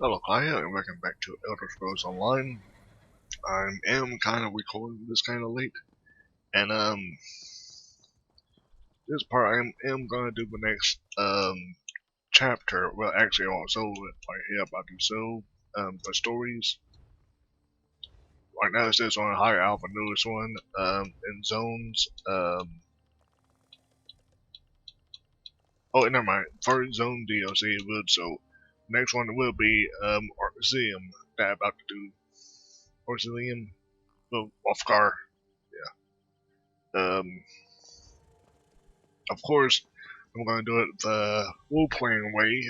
Hello, Kaya, and welcome back to Elder Scrolls Online. I am kind of recording this kind of late, and this part I am gonna do the next chapter. Well, actually, also right here about to do so the stories. Right now, it says on Higher Alpha, newest one in zones. Oh, never mind. First zone DLC it would. So next one will be Orsinium that I'm about to do. Orsinium, well, Wolfgar. Um, of course, I'm going to do it the role-playing way.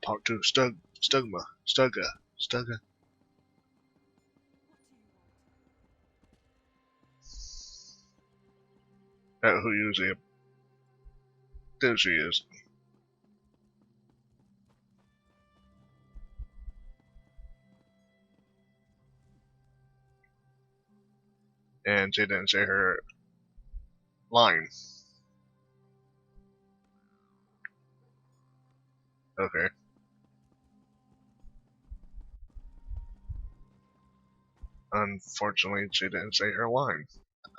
Talk to Stuga. Who usually, there she is. And she didn't say her line. Okay. Unfortunately, she didn't say her line.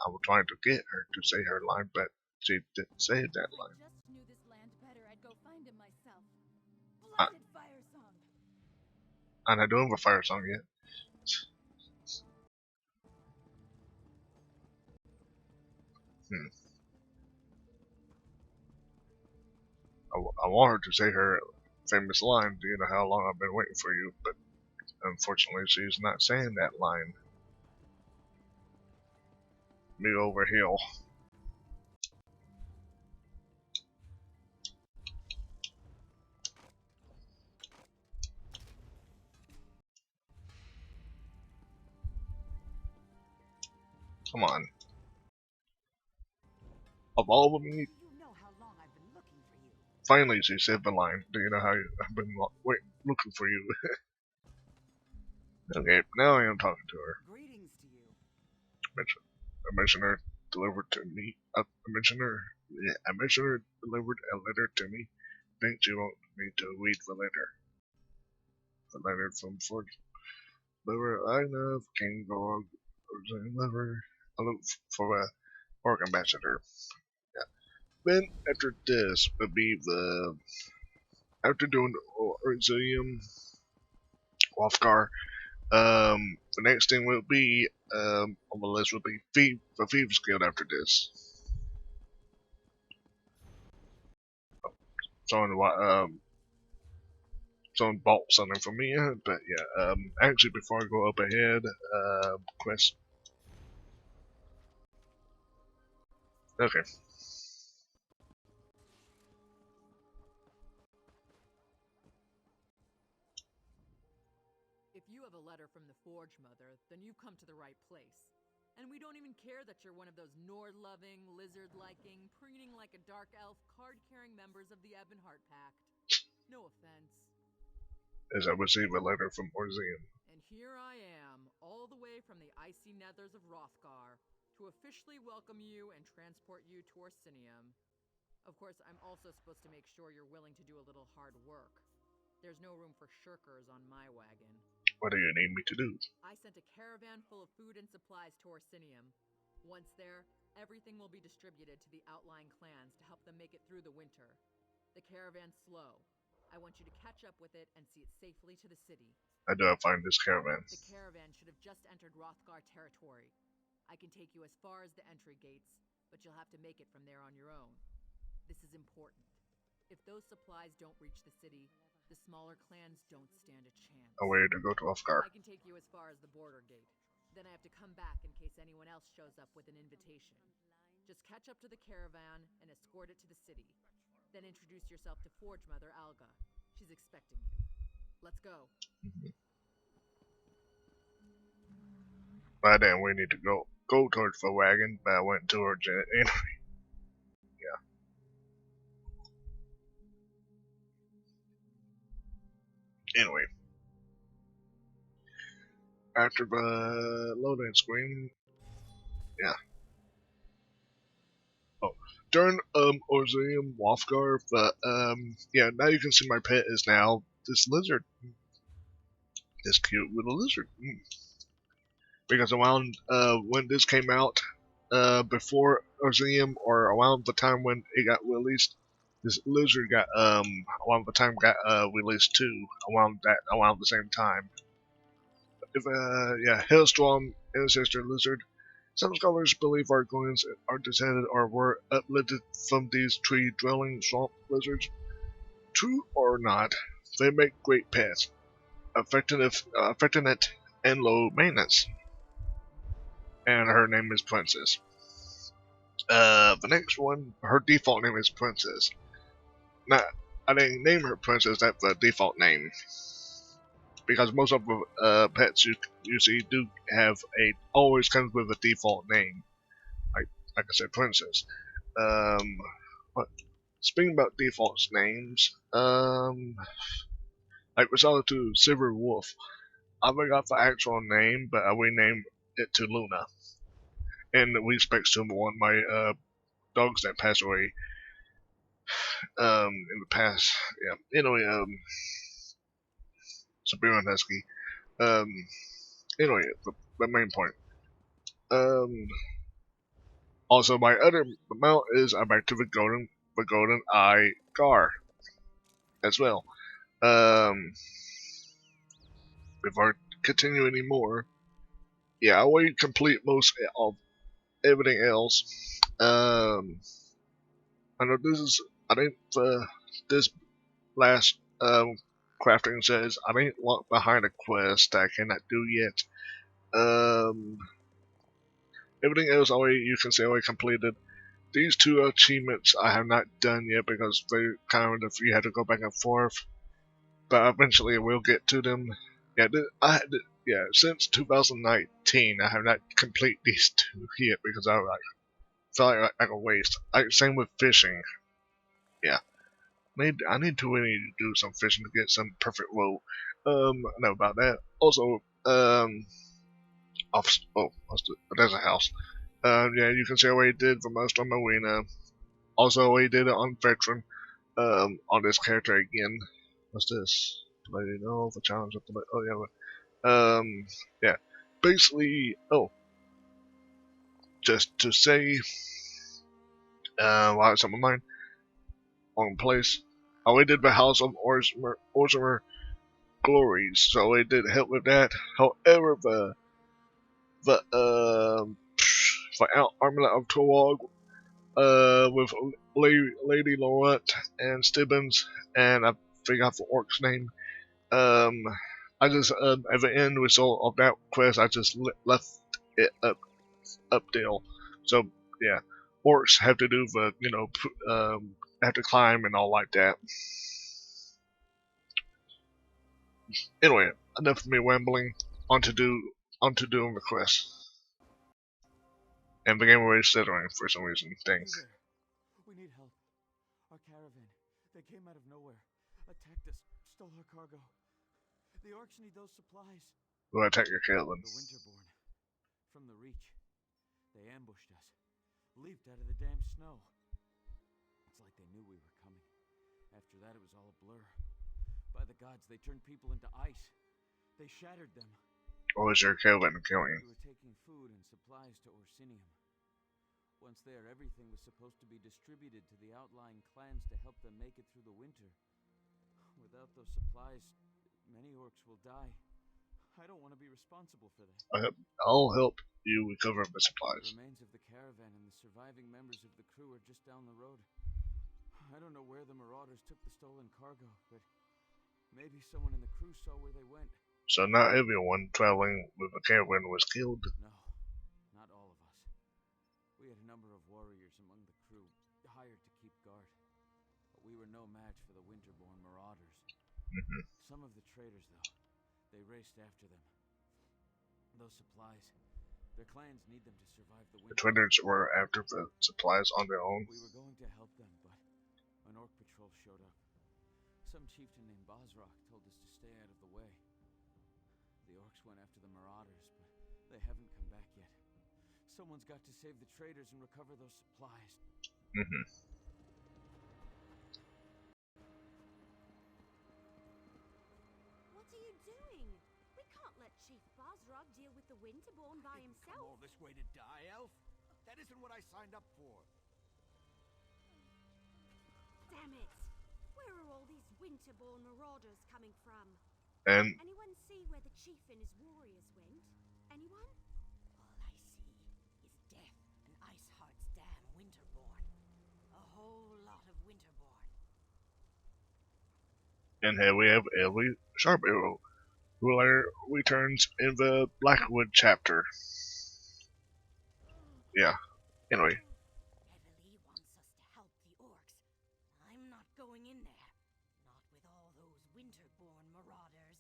I was trying to get her to say her line, but she didn't say that line. I just knew this land better. I'd go find him myself. I, Blessed fire song. I'm not doing the fire song yet. Hmm. I want her to say her famous line. Do you know how long I've been waiting for you? But unfortunately, she's not saying that line. Me over hill. Come on. Of all of me, You know how long I've been looking for you. finally she said the line. Do you know how I've been waiting, looking for you? Okay, now I am talking to her. Greetings to you. A missioner delivered to me. A missioner delivered a letter to me. Think you want me to read the letter? The letter from Fort Liver Island of King Gog. Liver. I look for a orc ambassador. Yeah. Then after this would be the after doing Orsinium, Wolfgar. The next thing will be on the list will be the Thieves Guild after this. Someone bought something from me, but yeah. Actually, before I go up ahead, quest. Okay. If you have a letter from the Forge Mother, then you've come to the right place. And we don't even care that you're one of those Nord-loving, lizard-liking, preening like a dark elf, card-carrying members of the Ebonheart Pact. No offense. As I received a letter from Orsinium. And here I am, all the way from the icy nethers of Hrothgar, to officially welcome you and transport you to Orsinium. Of course, I'm also supposed to make sure you're willing to do a little hard work. There's no room for shirkers on my wagon. What do you need me to do? I sent a caravan full of food and supplies to Orsinium. Once there, everything will be distributed to the outlying clans to help them make it through the winter. The caravan's slow. I want you to catch up with it and see it safely to the city. How do I find this caravan? The caravan should have just entered Hrothgar territory. I can take you as far as the entry gates, but you'll have to make it from there on your own. This is important. If those supplies don't reach the city, the smaller clans don't stand a chance. A way to go to Hrothgar. I can take you as far as the border gate. Then I have to come back in case anyone else shows up with an invitation. Just catch up to the caravan and escort it to the city. Then introduce yourself to Forge Mother Alga. She's expecting you. Let's go. By then we need to go towards the wagon, but I went towards it anyway. Yeah. Anyway. After the loading screen, yeah. Oh, during Orsinium Wolfgar, yeah, now you can see my pet is now this lizard. is cute with a lizard. Because around when this came out, before Orsinium or around the time when it got released, this lizard got around the time got released too. Around the same time. If yeah, Hailstorm ancestor lizard. Some scholars believe Argonians are descended or were uplifted from these tree-dwelling swamp lizards. True or not, they make great pets, affectionate and low maintenance. And her name is Princess. The next one, her default name is Princess. Now, I didn't name her Princess, that's the default name. Because most of the pets you see do have always comes with a default name. Like I said, Princess. What? Speaking about default names, like we saw to Silver Wolf, I forgot the actual name, but I renamed it to Luna. In respect to one of my dogs that passed away in the past. Yeah. Anyway, Siberian Husky. Anyway, the main point. Also, my other mount is I'm back to the golden eye Gar as well. Before I continue anymore, yeah, I will complete most of everything else. I know I think this last crafting says I ain't locked behind a quest that I cannot do yet. Everything else you can say already completed. These two achievements I have not done yet because they kind of you had to go back and forth. But eventually we'll get to them. Yeah, since 2019 I have not complete these two yet because I felt like a waste. Same with fishing. Yeah, I need to really do some fishing to get some perfect roll. I know about that. Also, there's a house. Yeah, you can see what he did for most on Marina. Also, he did it on Veteran. On this character again. What's this? Lady know the challenge of the yeah. Basically, just to say, while it's on my mind, on place. We did the House of Orsimer Glories, so it did help with that. However, the Armlet of Torwag, with Lady Laurent and Stibbins, and I forgot the orc's name. I just at the end result of that quest, I just left it updale. So yeah, orcs have to do the have to climb and all like that. Anyway, enough of me rambling. On to doing the quest. And the game already stuttering for some reason. Thanks. Hey there. We need help. Our caravan. They came out of nowhere. Attacked us. Stole our cargo. The orcs need those supplies. Go attack your Caitlin. The Winterborn. From the Reach. They ambushed us. Leaped out of the damn snow. It's like they knew we were coming. After that, it was all a blur. By the gods, they turned people into ice. They shattered them. What was your Caitlin killing? We were taking food and supplies to Orsinium. Once there, everything was supposed to be distributed to the outlying clans to help them make it through the winter. Without those supplies, many orcs will die. I don't want to be responsible for that. I'll help you recover the supplies. The remains of the caravan and the surviving members of the crew are just down the road. I don't know where the marauders took the stolen cargo, but maybe someone in the crew saw where they went. So not everyone traveling with a caravan was killed? No, not all of us. We had a number of warriors among the crew, hired to keep guard. But we were no match for the Winterborn marauders. Some of the traders, though, they raced after them. Those supplies, their clans need them to survive the winter. The traders were after the supplies on their own? We were going to help them, but an orc patrol showed up. Some chieftain named Bosrock told us to stay out of the way. The orcs went after the marauders, but they haven't come back yet. Someone's got to save the traders and recover those supplies. What are you doing? We let Chief Bosrog deal with the Winterborn by Come himself. all this way to die, Elf? That isn't what I signed up for. Damn it! Where are all these Winterborn marauders coming from? And Anyone see where the chief and his warriors went? Anyone? All I see is death and Iceheart's damn Winterborn. A whole lot of Winterborn. and here we have Ellie Sharp Arrow, who later returns in the Blackwood chapter. Yeah. Anyway, Heavily wants us to help the orcs. I'm not going in there. Not with all those Winterborn marauders.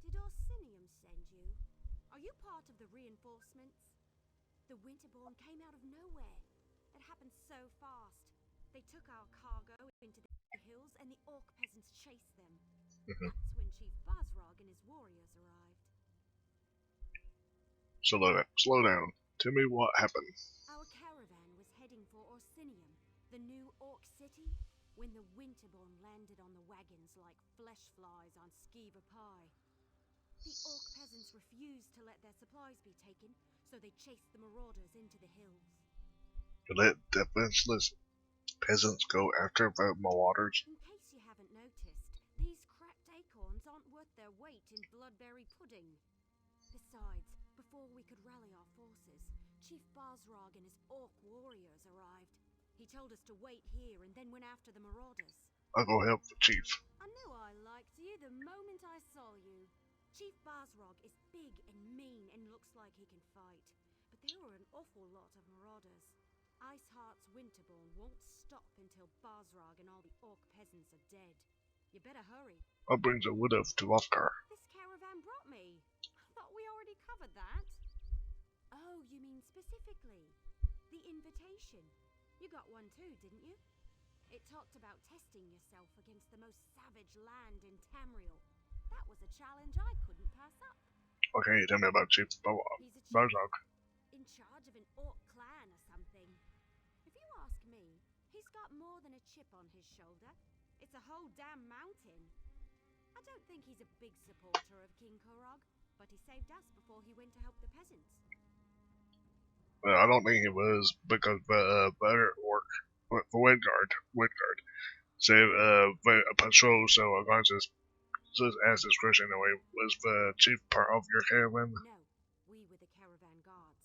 Did Orsinium send you? Are you part of the reinforcements? The Winterborn came out of nowhere. It happened so fast. They took our cargo into the hills and the orc peasants chased them. That's when Chief Bosrog and his warriors arrived. slow down. Tell me what happened. Our caravan was heading for Orsinium, the new orc city, when the Winterborn landed on the wagons like flesh flies on skeever pie. The orc peasants refused to let their supplies be taken, so they chased the marauders into the hills. To let defenseless peasants go after the marauders. In case you haven't noticed, these cracked acorns aren't worth their weight in bloodberry pudding. Besides, before we could rally our forces, Chief Bosrog and his orc warriors arrived. He told us to wait here and then went after the marauders. I'll go help the chief. I knew I liked you the moment I saw you. Chief Bosrog is big and mean and looks like he can fight. But there are an awful lot of marauders. Iceheart's Winterborn won't stop until Bosrog and all the orc peasants are dead. You better hurry. What brings a widow to Rothgar? This caravan brought me. I thought we already covered that. Oh, you mean specifically? The invitation. You got one too, didn't you? It talked about testing yourself against the most savage land in Tamriel. That was a challenge I couldn't pass up. Okay, tell me about Chief He's a chief Bozog. in charge of an orc clan or something. If you ask me, he's got more than a chip on his shoulder. It's a whole damn mountain. I don't think he's a big supporter of King Korog, but he saved us before he went to help the peasants. Well, I don't think it was because the better orc for Widgard saved a patrol, so I'm going to just ask this question anyway. Was the chief part of your caravan? No, we were the caravan guards.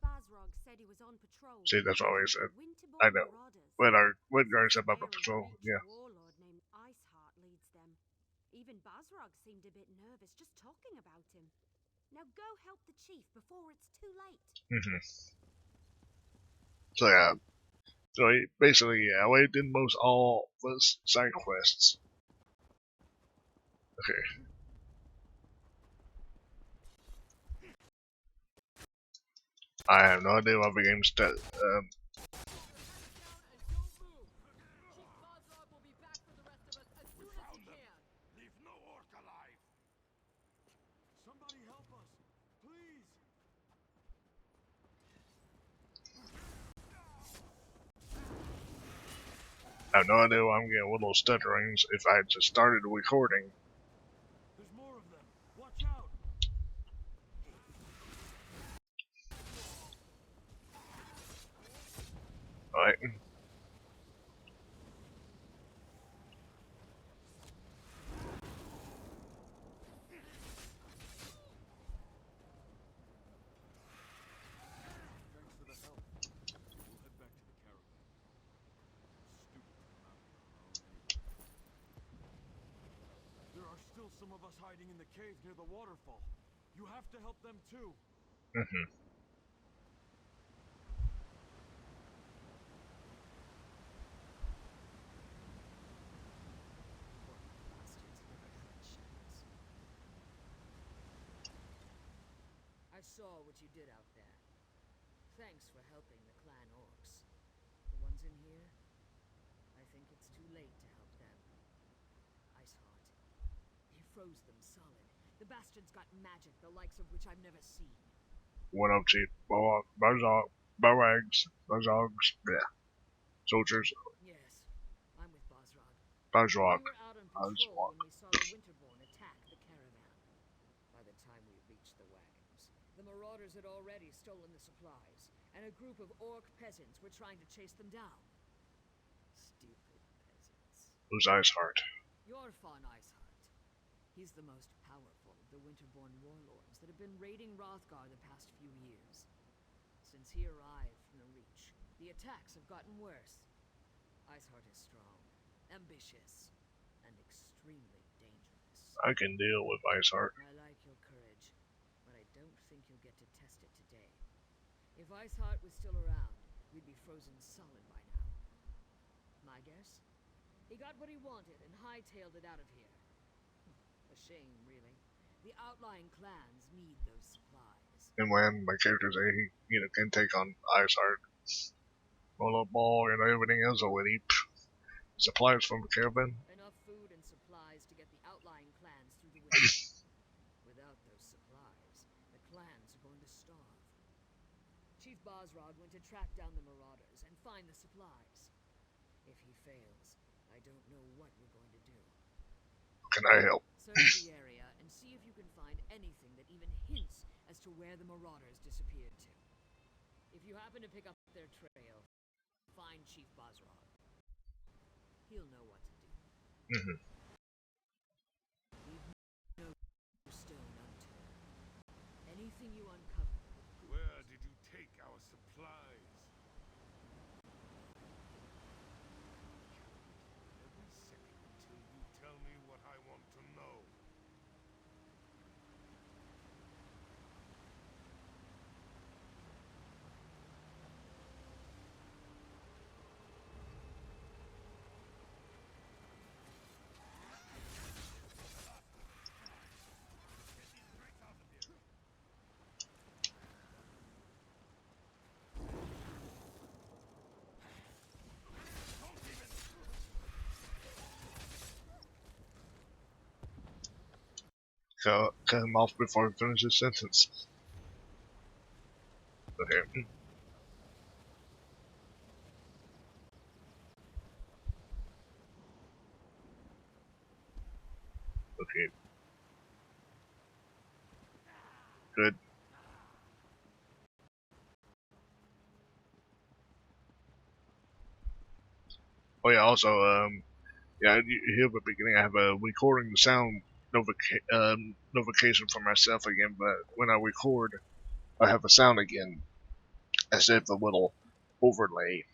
Bosrog said he was on patrol. See, that's what I said. Winterborn I know. marauders. When our Widgard said about Very patrol, rich yeah. warlord named Iceheart leads them. Even Bosrog seemed a bit nervous just talking about him. Now go help the chief before it's too late. So yeah. So basically, yeah, we did most all the side quests. Okay. I have no idea what the game's Down and don't move. Chief Bosrog will be back for the rest of us as soon as he can. Leave no orc alive. Somebody help us, please. I have no idea why I'm getting little stutterings if I just started recording. There's more of them. Watch out. Alright. Thanks for the help. We'll head back to the caravan. Stupid to come out here alone anyway. There are still some of us hiding in the cave near the waterfall. You have to help them too. I saw what you did out there. Thanks for helping the clan orcs. The ones in here, I think it's too late to help them. Iceheart, he froze them solid. The bastards got magic, the likes of which I've never seen. What up, Chief? Bozogs, yeah. Soldiers, Yes, I'm with Bosrog. Bozog. We were out on control when we saw the Winterborn attack the caravan. By the time we reached the wagons, the marauders had already stolen the supplies, and a group of orc peasants were trying to chase them down. Stupid peasants. Who's Iceheart? Your Fawn Iceheart. He's the most powerful of the Winterborn warlords that have been raiding Hrothgar the past few years. Since he arrived from the Reach, the attacks have gotten worse. Iceheart is strong, ambitious, and extremely dangerous. I can deal with Iceheart. I like your courage, but I don't think you'll get to test it today. If Iceheart was still around, we'd be frozen solid by now. My guess? He got what he wanted and hightailed it out of here. A shame, really. The outlying clans need those supplies. And when my character say he can take on Iceheart, roll up ball and everything else already. Supplies from the caravan. Enough food and supplies to get the outlying clans through the winter. Without those supplies, the clans are going to starve. Chief Bosrod went to track down the marauders and find the supplies. If he fails, I don't know what we're going to do. Can I help? Search the area and see if you can find anything that even hints as to where the marauders disappeared to. If you happen to pick up their trail, find Chief Bosrod. He'll know what to do. Mm-hmm. Leave no stone unturned. Anything you uncover. Where did you take our supplies? Every second until you tell me what I want to know. Cut him off before he finishes his sentence. Okay. Okay. Good. Oh yeah, also, yeah, here at the beginning I have a recording the sound notification for myself again, but when I record, I have a sound again, as if a little overlay,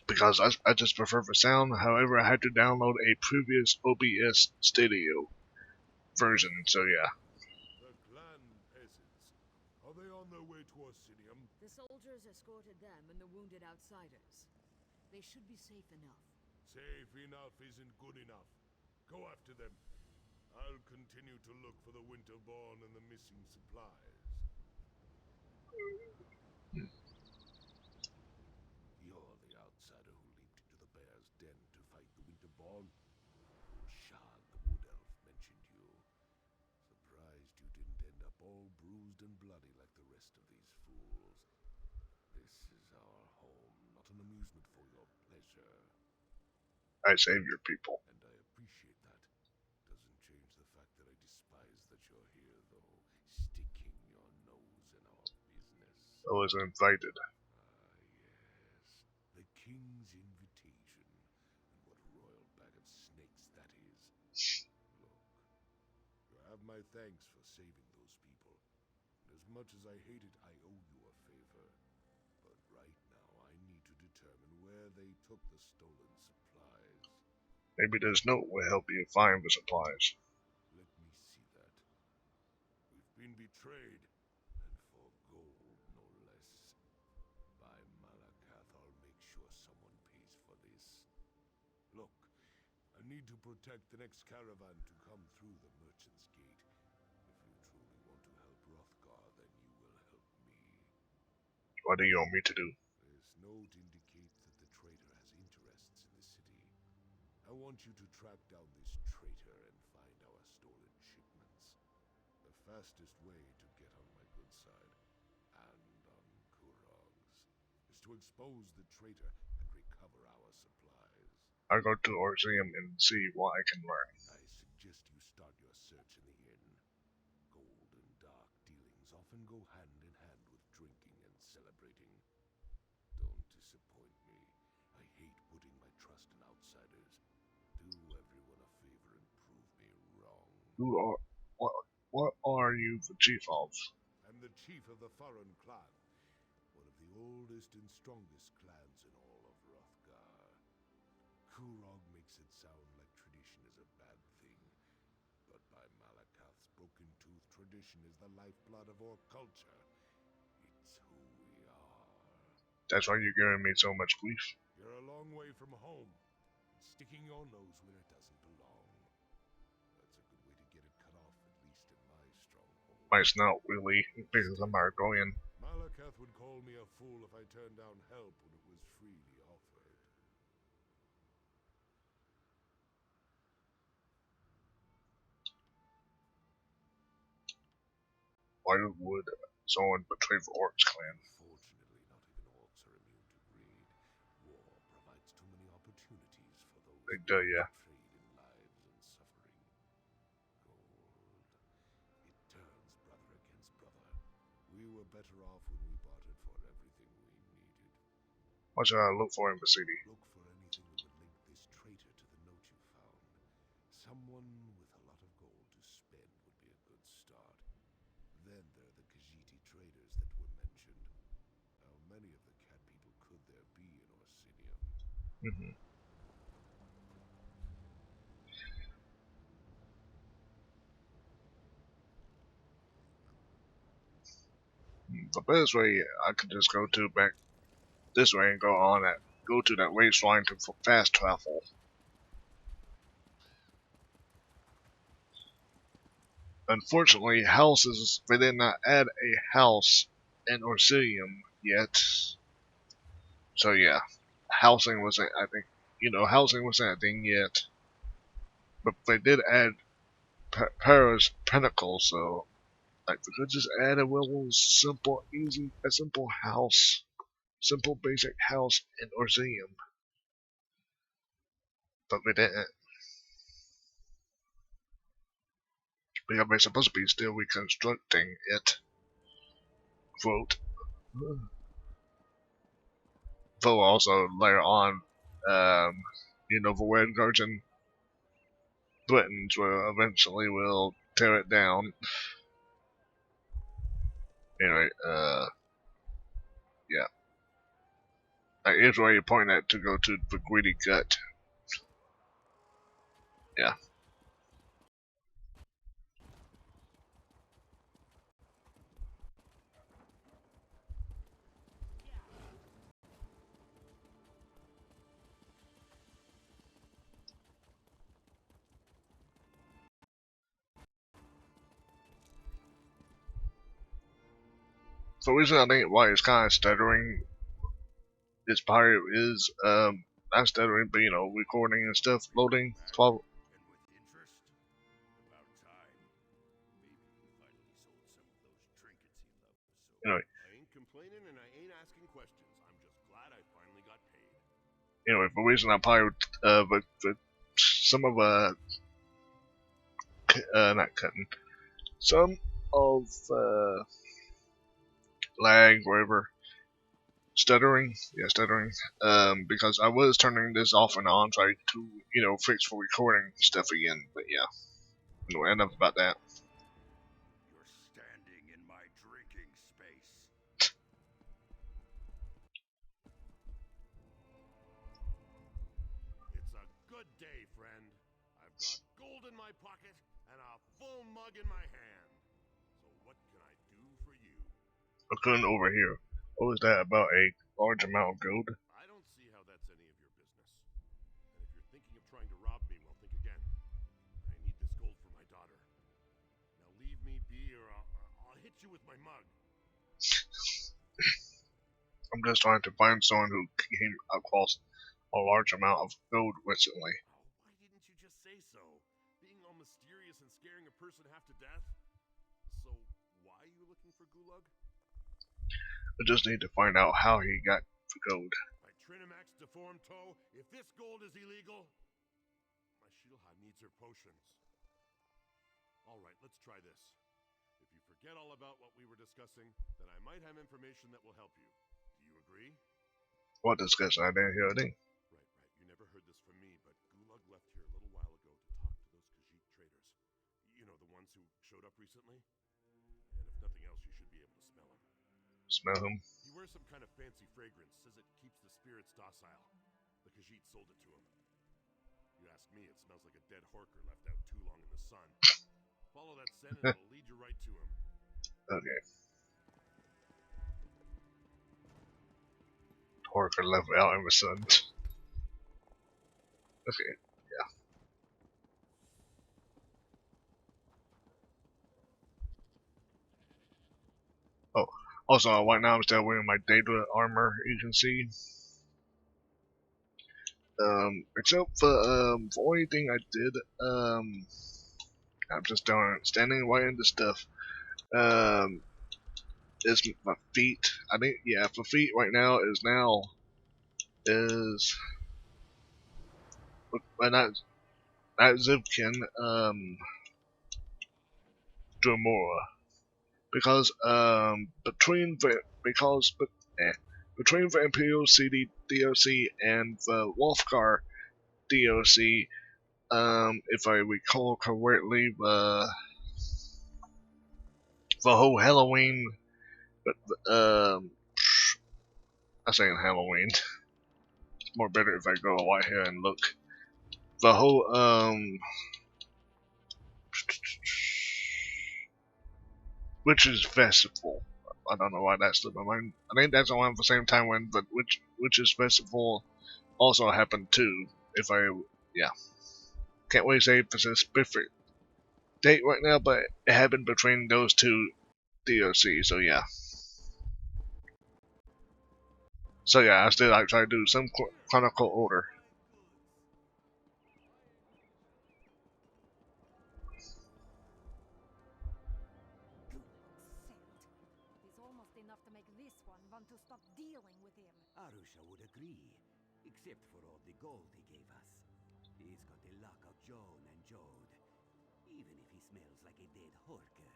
because I just prefer the sound. However, I had to download a previous OBS Studio version, so yeah. The clan peasants. Are they on their way to Orsinium? The soldiers escorted them and the wounded outsiders. They should be safe enough. Safe enough isn't good enough. Go after them. I'll continue to look for the Winterborn and the missing supplies. You're the outsider who leaped into the bear's den to fight the Winterborn. Shan, the wood elf, mentioned you. Surprised you didn't end up all bruised and bloody like the rest of these fools. This is our home, not an amusement for your pleasure. I save your people. And I appreciate that. Doesn't change the fact that I despise that you're here, though, sticking your nose in our business. I was invited. Yes. The king's invitation. And what royal bag of snakes that is. Look, you have my thanks for saving those people. And as much as I hate it, I owe you a favor. But right now, I need to determine where they took the stolen supplies. Maybe this note will help you find the supplies. Let me see that. We've been betrayed, and for gold, no less. By Malakath, I'll make sure someone pays for this. Look, I need to protect the next caravan to come through the Merchant's Gate. If you truly want to help Hrothgar, then you will help me. What do you want me to do? This note indicates that the traitor has interests in the city. I want you to track down this traitor and find our stolen shipments. The fastest way to get on my good side, and on Kurog's, is to expose the traitor and recover our supplies. I'll go to Orsinium and see what I can learn. I suggest you start your search in the inn. Gold and dark dealings often go hand in hand with drinking and celebrating. Don't disappoint me. I hate putting my trust in outsiders. Do everyone a favor and prove me wrong. What are you the chief of? I'm the chief of the Foreign clan, one of the oldest and strongest clans in all of Hrothgar. Kurog makes it sound like tradition is a bad thing, but by Malakath's broken tooth, tradition is the lifeblood of our culture. It's who we are. That's why you're giving me so much grief. You're a long way from home, and sticking your nose where it doesn't belong. That's a good way to get it cut off, at least in my stronghold. My snout, really, because I'm Argonian. Malakath would call me a fool if I turned down help when it was freely offered. Why would someone betray the Orcs clan? Unfortunately, not even orcs are immune to greed. War provides too many opportunities for those They who do, yeah. trade in lives and suffering. Gold. It turns brother against brother. We were better off when we bartered for everything we needed. What should I look for in the city? Look for anything that would link this traitor to the note you found. Someone with a lot of gold to spend would be a good start. Then there are the Khajiit traders that were mentioned. How many of the cat people could there be in Orsinium? The best way, I could just go to back this way and go to that wasteland to fast travel. Unfortunately, they did not add a house in Orsinium yet. So yeah, housing wasn't, I think, housing wasn't a thing yet. But they did add Paris Pinnacle, so like we could just add a little simple house, simple basic house in Orsinium. But we didn't. Because we're supposed to be still reconstructing it. Vote. Though also later on, the Red Guardian Britons will tear it down. Anyway, yeah. Here's where you point at to go to the Greedy Gut. Yeah. For the reason I think why it's kind of stuttering, this pirate is, not stuttering, but recording and stuff, loading, 12. And with interest? About time. Maybe he finally sold some of those trinkets he loved so. Anyway. I ain't complaining and I ain't asking questions. I'm just glad I finally got paid. Anyway, for the reason I probably, but some of, not cutting, some of, lag, whatever, stuttering, because I was turning this off and on, trying to, fix for recording stuff again, but yeah. Anyway, enough about that. You're standing in my drinking space. It's a good day, friend. I've got gold in my pocket and a full mug in my hand. So what can I do for you? I couldn't overhear. What was that about a large amount of gold? I don't see how that's any of your business. And if you're thinking of trying to rob me, well, think again. I need this gold for my daughter. Now leave me be or I'll hit you with my mug. I'm just trying to find someone who came across a large amount of gold recently. Oh, why didn't you just say so? Being all mysterious and scaring a person half to death? So, why are you looking for Gulag? I just need to find out how he got the gold. My Trinamax deformed toe, if this gold is illegal, my Shilha needs her potions. Alright, let's try this. If you forget all about what we were discussing, then I might have information that will help you. Do you agree? What discussion? I didn't hear a thing. Right. You never heard this from me, but Gulag left here a little while ago to talk to those Khajiit traders. You know, the ones who showed up recently? And if nothing else, you should be able to smell them. Smell him. He wears some kind of fancy fragrance, says it keeps the spirits docile. The Khajiit sold it to him. You ask me, it smells like a dead horker left out too long in the sun. Follow that scent and it'll lead you right to him. Okay. Horker left out in the sun. Okay, yeah. Oh, also right now I'm still wearing my data armor. You can see. Except for only thing I did, I'm just standing right in the stuff. Is my feet. I think, yeah, for feet right now is well, not Zivkin, Dromora. Because between the Imperial City DLC and the Wolfgar DLC, if I recall correctly, the whole Halloween, I'm saying Halloween. It's more better if I go right here and look. The whole Witches Festival. I don't know why that slipped my mind. I think that's around the same time when the Witches Festival also happened too. If I, yeah, can't really say for a specific date right now, but it happened between those two DLCs. So yeah. So yeah, I still like try to do some chronicle order. It's almost enough to make this one want to stop dealing with him. Arusha would agree, except for all the gold he gave us. He's got the luck of Joan and Jode, even if he smells like a dead horker.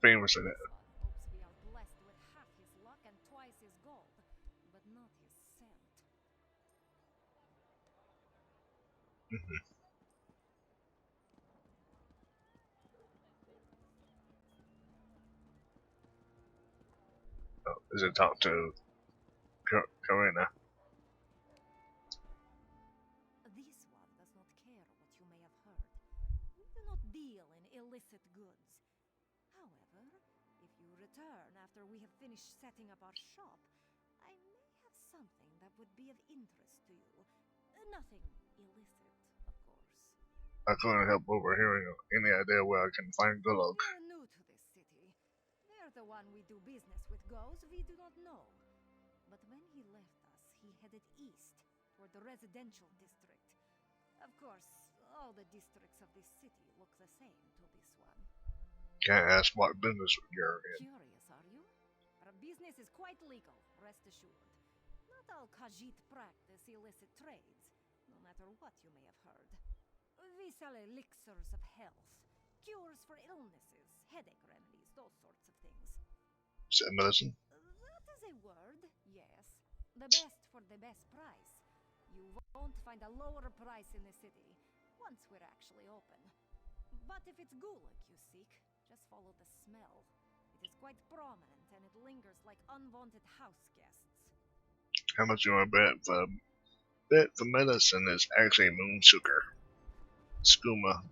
Famous in it. This one hopes we are blessed with half his luck and twice his gold, but not his scent. Oh, is it talk to Karina? This one does not care what you may have heard. We do not deal in illicit goods. However, if you return after we have finished setting up our shop, I may have something that would be of interest to you. Nothing illicit, of course. I couldn't help overhearing any idea where I can find Gulag. We're new to this city. Where the one we do business with goes, we do not know. But when he left us, he headed east, toward the residential district. Of course, all the districts of this city look the same to this one. Can't ask what business you're in. Curious, are you? Our business is quite legal, rest assured. Not all Khajiit practice illicit trades, no matter what you may have heard. We sell elixirs of health, cures for illnesses, headache remedies, those sorts of things. Is it medicine? That is a word, yes. The best for the best price. You won't find a lower price in the city, once we're actually open. But if it's gulag you seek, just follow the smell. It is quite prominent and it lingers like unwanted house guests. How much you want to bet? The medicine is actually moon sugar. Skooma.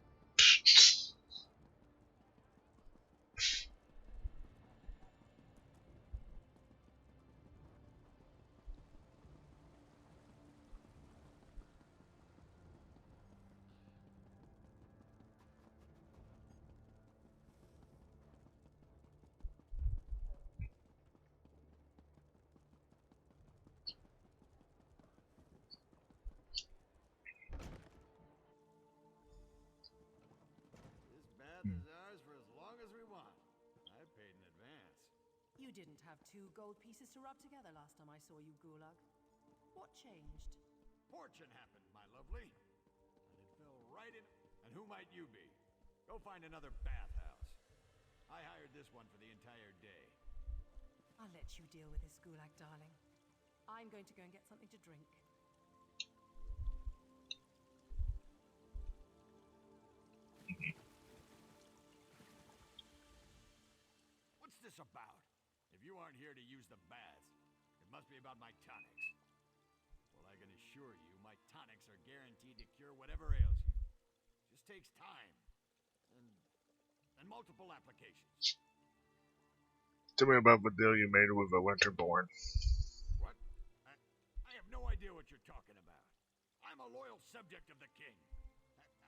This bath is ours for as long as we want. I paid in advance. You didn't have 2 gold pieces to rub together last time I saw you, Gulag. What changed? misfortune happened, my lovely. And it fell right in... And who might you be? Go find another bathhouse. I hired this one for the entire day. I'll let you deal with this, Gulag, darling. I'm going to go and get something to drink. What's this about? If you aren't here to use the baths, it must be about my tonics. Well, I can assure you, my tonics are guaranteed to cure whatever ails you. Just takes time. And multiple applications. Tell me about the deal you made with the Winterborn. What? I have no idea what you're talking about. I'm a loyal subject of the king.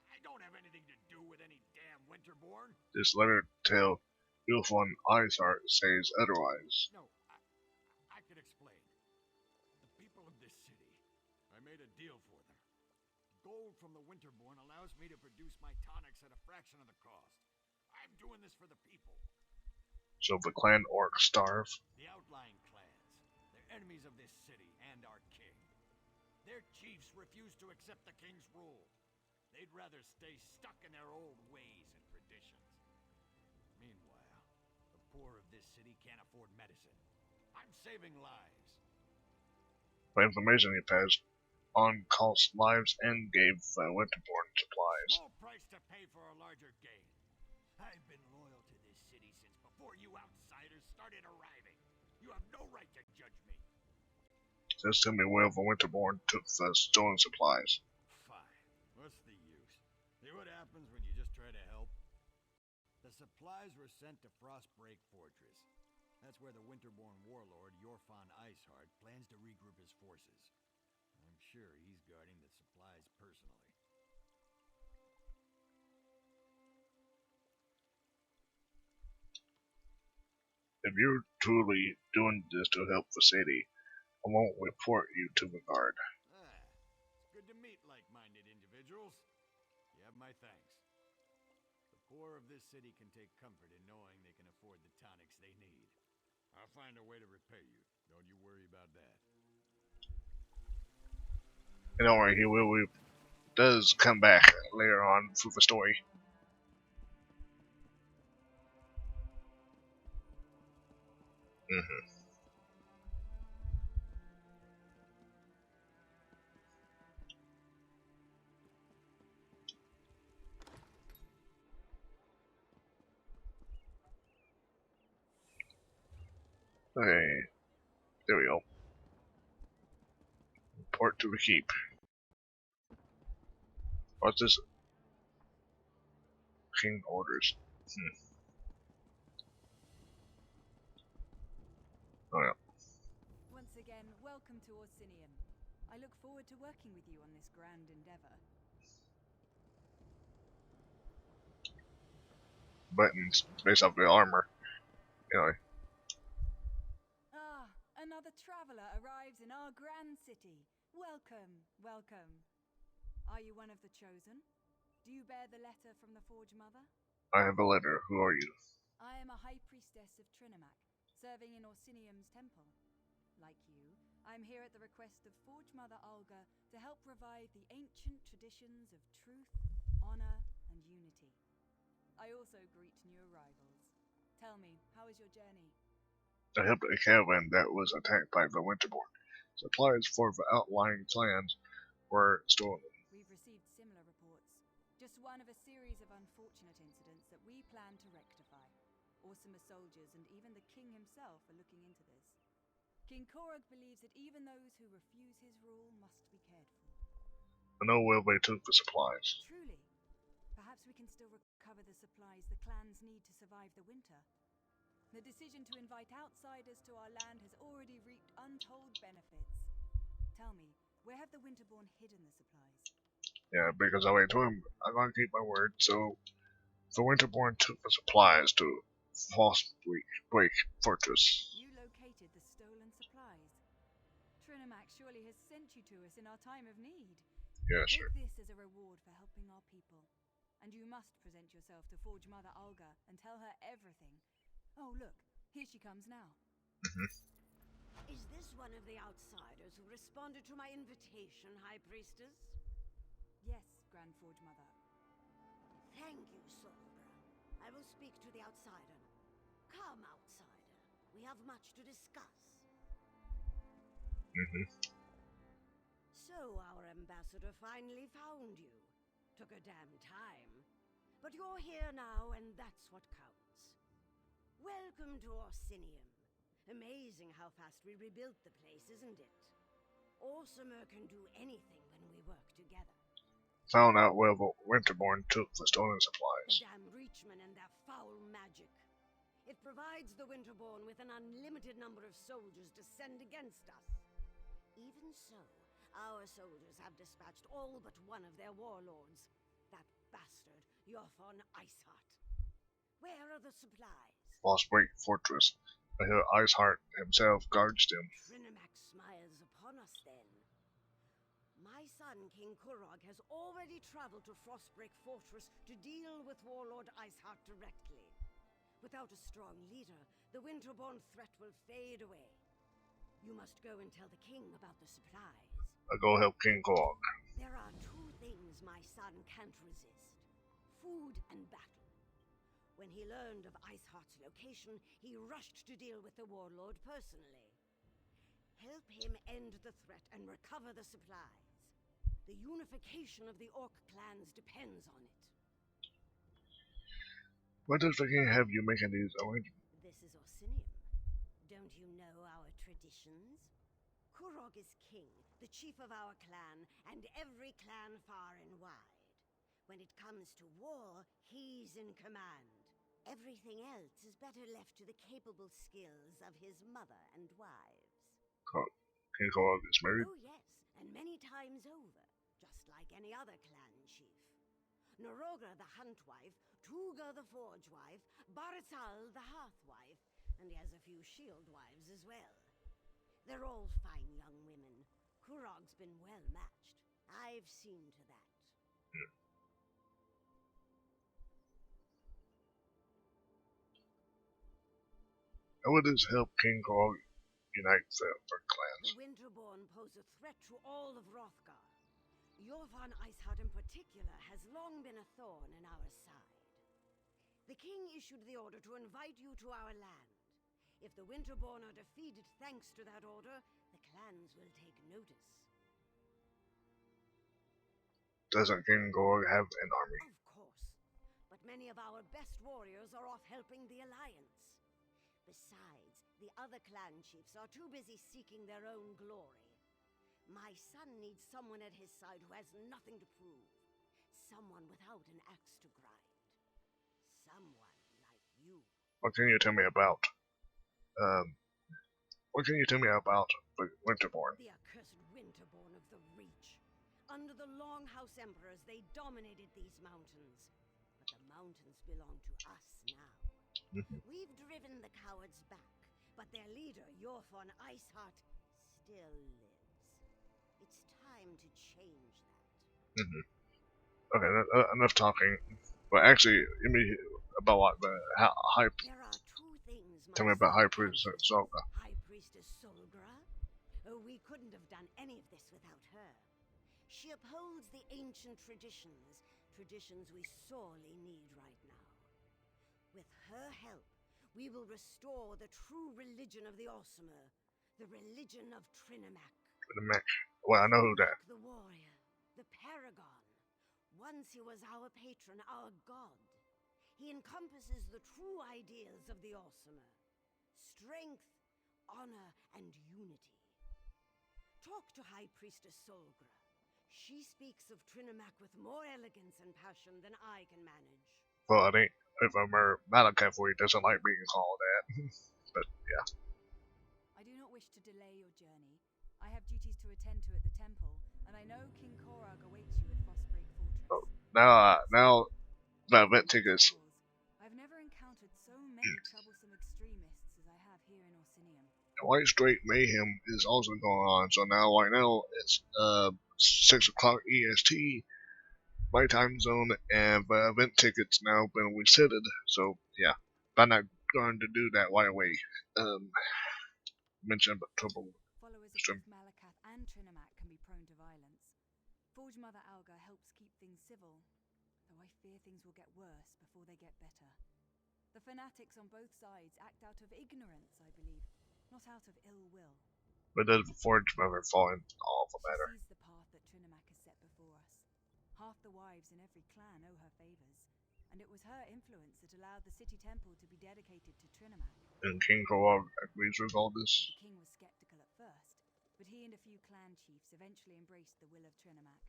I don't have anything to do with any damn Winterborn. This letter tell Ulfon Iceheart says otherwise. No, I can explain. The people of this city, I made a deal for them. Gold from the Winterborn allows me to produce my tonics at a fraction of the cost. I'm doing this for the people. So the clan orcs starve? The outlying clans. They're enemies of this city and our king. Their chiefs refuse to accept the king's rule. They'd rather stay stuck in their old ways and traditions. Meanwhile, the poor of this city can't afford medicine. I'm saving lives. The information he passed on cost lives and gave the Winterborn supplies. Small price to pay for a larger gain. I've been loyal to this city since before you outsiders started arriving. You have no right to judge me. Just tell me where the Winterborn took the stolen supplies. Fine. What's the use? See what happens when you just try to help? The supplies were sent to Frostbreak Fortress. That's where the Winterborn warlord, Yorfon Iceheart, plans to regroup his forces. I'm sure he's guarding the supplies personally. If you're truly doing this to help the city, I won't report you to the guard. It's good to meet like-minded individuals. You have my thanks. The poor of this city can take comfort in knowing they can afford the tonics they need. I'll find a way to repay you. Don't you worry about that. And alright, he does come back later on through the story. Okay, there we go. Report to the keep. What's this? King orders. Oh yeah. Once again, welcome to Orsinium. I look forward to working with you on this grand endeavor. Buttons based off the armor. Anyway. Ah, another traveler arrives in our grand city. Welcome, welcome. Are you one of the chosen? Do you bear the letter from the Forge Mother? I have a letter. Who are you? I am a high priestess of Trinimac, serving in Orsinium's temple. Like you, I'm here at the request of Forge Mother Olga to help revive the ancient traditions of truth, honor, and unity. I also greet new arrivals. Tell me, how is your journey? I helped a caravan that was attacked by the Winterborn. Supplies for the outlying clans were stolen. We've received similar reports. Just one of a series of unfortunate incidents that we plan to rectify. Orsimer soldiers and even the king himself are looking into this. King Korog believes that even those who refuse his rule must be cared for. I know where they took the supplies. Truly? Perhaps we can still recover the supplies the clans need to survive the winter. The decision to invite outsiders to our land has already reaped untold benefits. Tell me, where have the Winterborn hidden the supplies? Yeah, because I went to him, I'm gonna keep my word, so the Winterborn took the supplies to Frostbreak Fortress. You located the stolen supplies. Trinimac surely has sent you to us in our time of need. Yes, sir. Take this as a reward for helping our people. And you must present yourself to Forge Mother Olga and tell her everything. Oh, look, here she comes now. Is this one of the outsiders who responded to my invitation, High Priestess? Yes, Grand Forge Mother. Thank you, Solbra. I will speak to the outsider. Come, outsider. We have much to discuss. So our ambassador finally found you. Took a damn time. But you're here now, and that's what counts. Welcome to Orsinium. Amazing how fast we rebuilt the place, isn't it? Orsimer can do anything when we work together. Found out where Winterborn took the stolen The supplies. damn Reachmen and their foul magic. It provides the Winterborn with an unlimited number of soldiers to send against us. Even so, our soldiers have dispatched all but one of their warlords. That bastard, Yothon Iceheart. Where are the supplies? Frostbreak Fortress. I hear Iceheart himself guards them. Trinimac smiles upon us then. My son, King Kurog, has already traveled to Frostbreak Fortress to deal with Warlord Iceheart directly. Without a strong leader, the Winterborn threat will fade away. You must go and tell the king about the supplies. I go help King Korg. There are two things my son can't resist. Food and battle. When he learned of Iceheart's location, he rushed to deal with the warlord personally. Help him end the threat and recover the supplies. The unification of the Orc clans depends on it. What does the king have you making these arrangements? This is Orsinium. Don't you know our traditions? Kurog is king, the chief of our clan, and every clan far and wide. When it comes to war, he's in command. Everything else is better left to the capable skills of his mother and wives. King Korg is married? Oh yes, and many times over, just like any other clan chief. Noroga the Huntwife, Tuga the Forgewife, Barisal the Hearthwife, and he has a few shield wives as well. They're all fine young women. Kurog's been well matched. I've seen to that. How would this help King Korg unite the clans? The Winterborn pose a threat to all of Hrothgar. Yothon Iceheart in particular has long been a thorn in our side. The king issued the order to invite you to our land. If the Winterborn are defeated thanks to that order, the clans will take notice. Doesn't King Korg have an army? Of course, but many of our best warriors are off helping the Alliance. Besides, the other clan chiefs are too busy seeking their own glory. My son needs someone at his side who has nothing to prove. Someone without an axe to grind. Someone like you. What can you tell me about? What can you tell me about the Winterborn? The accursed Winterborn of the Reach. Under the Longhouse Emperors, they dominated these mountains. But the mountains belong to us now. We've driven the cowards back, but their leader, Yothon Iceheart, still lives. It's time to change that. Okay, enough talking. But actually, you mean about what the high? There are two things. Tell me about High Priestess Stuga. High Priestess Solgra? Oh, we couldn't have done any of this without her. She upholds the ancient traditions we sorely need right now. With her help, we will restore the true religion of the Orsimer, the religion of Trinimac. Trinimac. Well, I know who that. The warrior, the paragon. Once he was our patron, our god. He encompasses the true ideals of the Orsimer. Strength, honor, and unity. Talk to High Priestess Solgra. She speaks of Trinimac with more elegance and passion than I can manage. Well, it ain't. If I'm Malakath, he doesn't like being called that. But yeah. I do not wish to delay your journey. I have duties to attend to at the temple, and I know King Korog awaits you at Frostbreak Fortress. Oh, now the event tickets. I've never encountered so many troublesome extremists as I have here in Orsinium. White Straight Mayhem is also going on. So now, right now, it's 6 o'clock EST. My time zone, and the event tickets now been resetted, so yeah, I'm not going to do that right away. mention about trouble. Followers of Stream. both Malakath and Trinimac can be prone to violence. Forge Mother Alga helps keep things civil, though I fear things will get worse before they get better. The fanatics on both sides act out of ignorance, I believe, not out of ill will. But does the Forge Mother fall in all of the She matter? sees the path that Trinimac has set before us. Half the wives in every clan owe her favors, and it was her influence that allowed the city temple to be dedicated to Trinimac. And King Korog agrees with all this? The king was skeptical at first, but he and a few clan chiefs eventually embraced the will of Trinimac.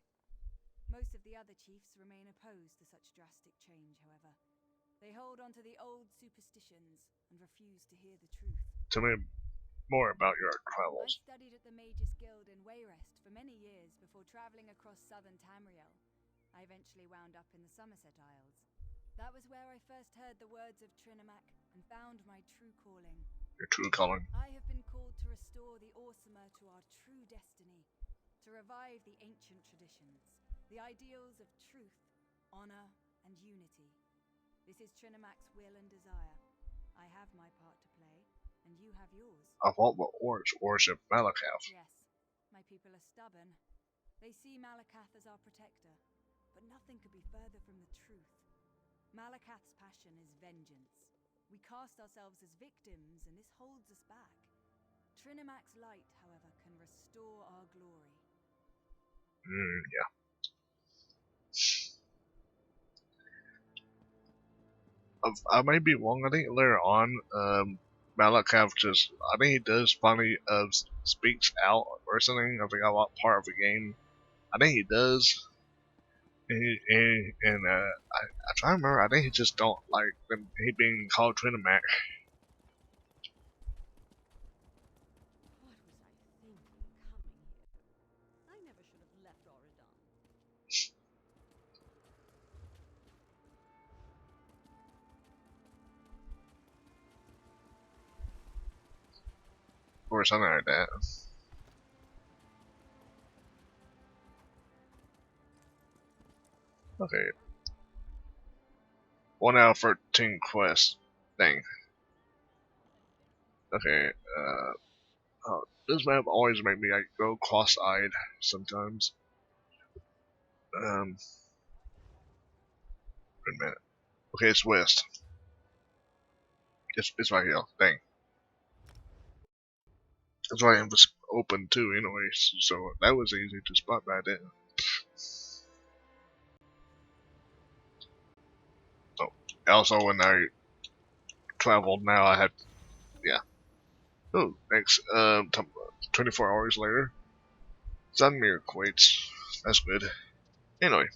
Most of the other chiefs remain opposed to such drastic change, however. They hold on to the old superstitions and refuse to hear the truth. Tell me more about your I travels. studied at the Mage's Guild in Wayrest for many years before travelling across southern Tamriel. I eventually wound up in the Somerset Isles. That was where I first heard the words of Trinimac and found my true calling. Your true calling. I have been called to restore the Orsimer to our true destiny, to revive the ancient traditions, the ideals of truth, honor, and unity. This is Trinimac's will and desire. I have my part to play, and you have yours. Of all the orcs worship Malakath. Yes, my people are stubborn. They see Malakath as our protector, but nothing could be further from the truth. Malakath's passion is vengeance. We cast ourselves as victims, and this holds us back. Trinimac's light, however, can restore our glory. Yeah. I may be wrong. I think later on, Malakath I think he does finally speaks out or something. I forgot what part of the game. I think he does. I try to remember. I think he just don't like he being called Trinimac. What was I thinking coming here? I never should have left Auridon. Or something like that. Okay. 1 out of 13 quest thing. Okay, this map always make me go cross-eyed sometimes. Wait a minute. Okay, it's west. It's right here. Dang. That's why it was open too, anyways. So that was easy to spot right there. Oh, also when I traveled now, I had, yeah. Oh, next, 24 hours later, Sunmere quates. That's good. Anyway.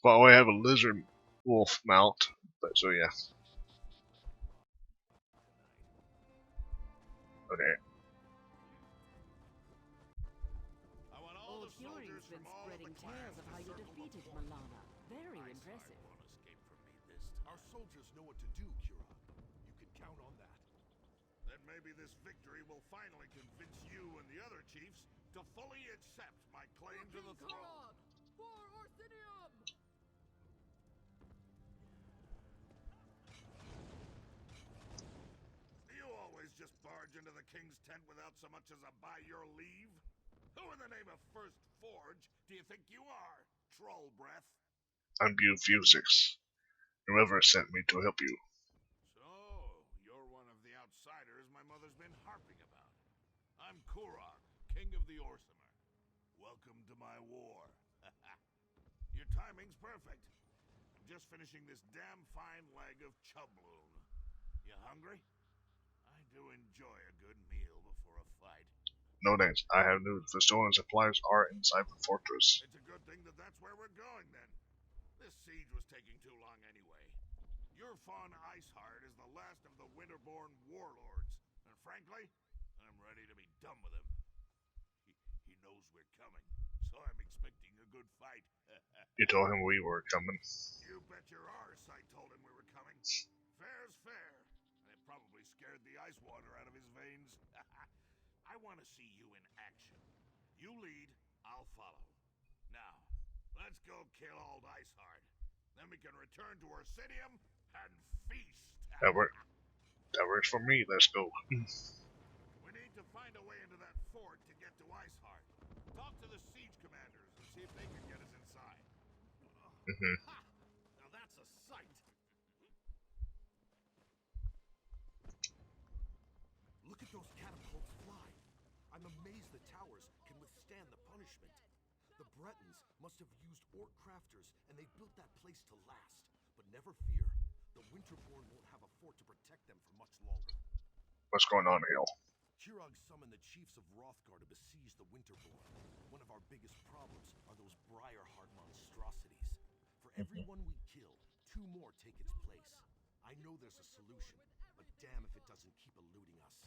But I have a lizard wolf mount, but so yeah. Okay. Old Fury's been spreading tales of how you defeated Malana. Very impressive. Our soldiers know what to do, Kira. You can count on that. Then maybe this victory will finally convince you and the other chiefs to fully accept my claim to the throne. For Orsinium! Do you always just barge into the king's tent without so much as a by your leave? Who in the name of First Forge do you think you are, troll breath? I'm Blue-Thuxis. Whoever sent me to help you. So, you're one of the outsiders my mother's been harping about. I'm Kurog, king of the Orsimer. Welcome to my war. Your timing's perfect. I'm just finishing this damn fine leg of chubloon. You hungry? I do enjoy a good meal before a fight. No thanks. I have news. The stolen supplies are inside the fortress. It's a good thing that that's where we're going, then. This siege was taking too long anyway. Your Fawn Iceheart is the last of the Winterborn warlords, and frankly, I'm ready to be done with him. He knows we're coming, so I'm expecting a good fight. You told him we were coming. You bet your arse I told him we were coming. Fair's fair, and it probably scared the ice water out of his veins. I want to see you in action. You lead, I'll follow. Now, let's go kill old Iceheart. Then we can return to Orsinium and feast. That works for me. Let's go. We need to find a way into that fort to get to Iceheart. Talk to the siege commanders and see if they can get us inside. Ha! Now that's a sight. Look at those catapults fly. I'm amazed the towers can withstand the punishment. The Bretons must have used orc crafters, and they built that place to last. But never fear, the Winterborn won't have a fort to protect them for much longer. What's going on here? Kirog summoned the chiefs of Hrothgar to besiege the Winterborn. One of our biggest problems are those Briarheart monstrosities. For every one we kill, 2 more take its place. I know there's a solution, but damn if it doesn't keep eluding us.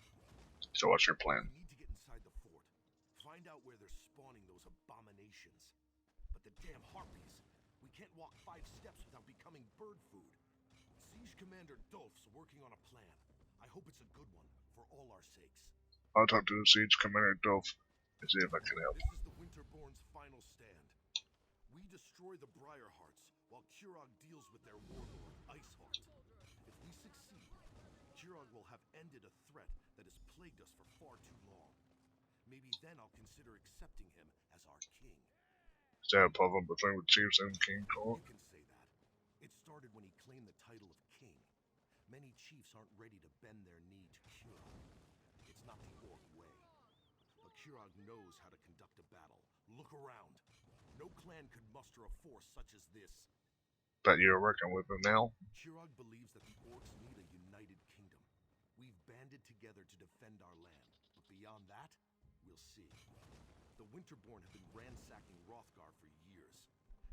So what's your plan? We need to get inside the fort. Find out where they're spawning those abominations. But the damn harpies! We can't walk 5 steps without becoming bird food. Siege Commander Dolph's working on a plan. I hope it's a good one, for all our sakes. I'll talk to the Siege Commander Dolph and see if I can help. This is the Winterborn's final stand. We destroy the Briarhearts, while Kirog deals with their warlord, Iceheart. If we succeed, Kirog will have ended a threat that has plagued us for far too long. Maybe then I'll consider accepting him as our king. Is there a problem between the chiefs and King Kong? You can say that. It started when he claimed the title of king. Many chiefs aren't ready to bend their knee to Kirog. It's not the orc way. But Kirog knows how to conduct a battle. Look around. No clan could muster a force such as this. But you're working with him now? Kirog believes that the orcs need a united kingdom. We've banded together to defend our land. But beyond that, we'll see. The Winterborn have been ransacking Hrothgar for years.